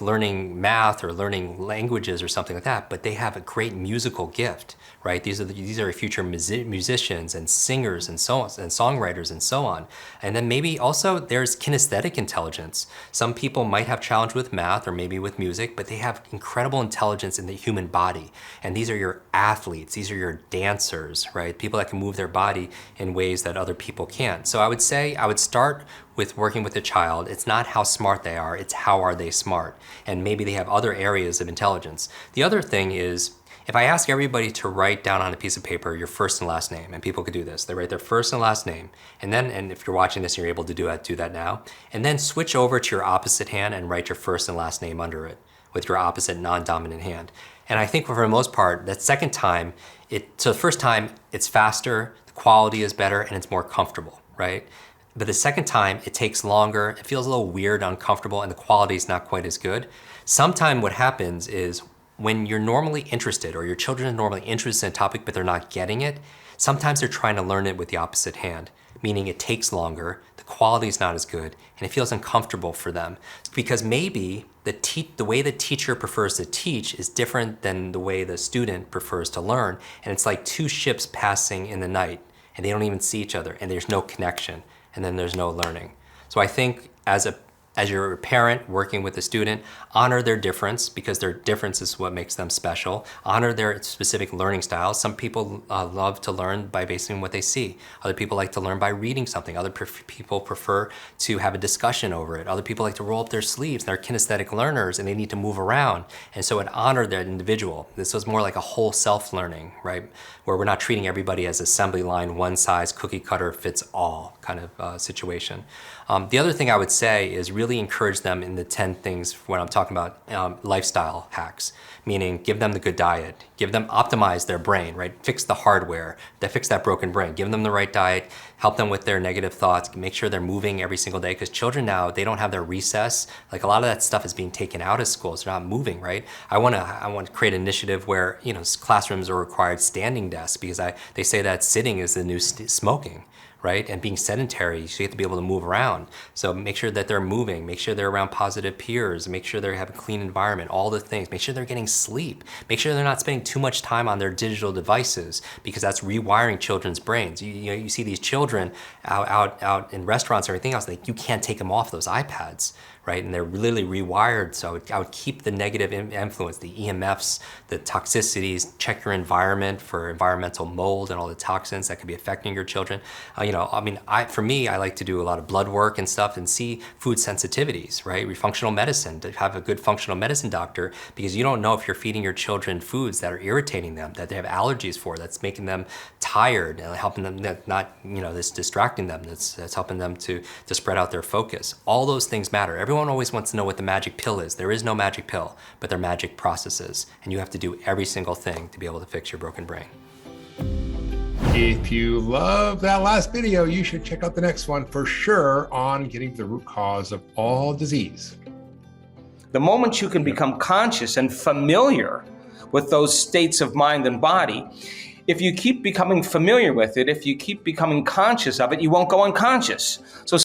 learning math or learning languages or something like that, but they have a great musical gift, right? These are future musicians and singers and so on, and songwriters and so on. And then maybe also there's kinesthetic intelligence. Some people might have challenge with math or maybe with music, but they have incredible intelligence in the human body. And these are your athletes, these are your dancers, right? People that can move their body in ways that other people can't. So I would say I would start with working with a child. It's not how smart they are, it's how are they smart. And maybe they have other areas of intelligence. The other thing is, if I ask everybody to write down on a piece of paper your first and last name, and people could do this, they write their first and last name, and if you're watching this and you're able to do that now, and then switch over to your opposite hand and write your first and last name under it with your opposite non-dominant hand. And I think for the most part, that second time, so the first time it's faster, the quality is better, and it's more comfortable, right? But the second time, it takes longer, it feels a little weird, uncomfortable, and the quality is not quite as good. Sometimes what happens is when you're normally interested or your children are normally interested in a topic but they're not getting it, sometimes they're trying to learn it with the opposite hand, meaning it takes longer, the quality is not as good, and it feels uncomfortable for them. Because maybe the way the teacher prefers to teach is different than the way the student prefers to learn, and it's like two ships passing in the night, and they don't even see each other, and there's no connection, and then there's no learning. So I think as you're a parent working with a student, honor their difference because their difference is what makes them special. Honor their specific learning styles. Some people love to learn by basing on what they see. Other people like to learn by reading something. Other people prefer to have a discussion over it. Other people like to roll up their sleeves. They're kinesthetic learners and they need to move around. And so it honored that individual. This was more like a whole self-learning, right? Where we're not treating everybody as assembly line, one size cookie cutter fits all kind of situation. The other thing I would say is really encourage them in the 10 things when I'm talking about lifestyle hacks, meaning give them the good diet, optimize their brain, right? Fix the hardware, fix that broken brain, give them the right diet, help them with their negative thoughts, make sure they're moving every single day because children now, they don't have their recess. Like a lot of that stuff is being taken out of schools, they're not moving, right? I want to create an initiative where, classrooms are required standing desks because they say that sitting is the new smoking. Right? And being sedentary, so you have to be able to move around. So make sure that they're moving, make sure they're around positive peers, make sure they have a clean environment, all the things. Make sure they're getting sleep. Make sure they're not spending too much time on their digital devices because that's rewiring children's brains. You see these children out in restaurants or everything else, like you can't take them off those iPads. Right? And they're really rewired. So I would keep the negative influence, the EMFs, the toxicities, check your environment for environmental mold and all the toxins that could be affecting your children. For me, I like to do a lot of blood work and stuff and see food sensitivities, right? Functional medicine, to have a good functional medicine doctor, because you don't know if you're feeding your children foods that are irritating them, that they have allergies for, that's making them tired and helping them that's distracting them, that's helping them to spread out their focus. All those things matter. Everyone always wants to know what the magic pill is. There is no magic pill, but they're magic processes. And you have to do every single thing to be able to fix your broken brain.
If you love that last video, you should check out the next one for sure on getting to the root cause of all disease.
The moment you can become conscious and familiar with those states of mind and body, if you keep becoming familiar with it, if you keep becoming conscious of it, you won't go unconscious. So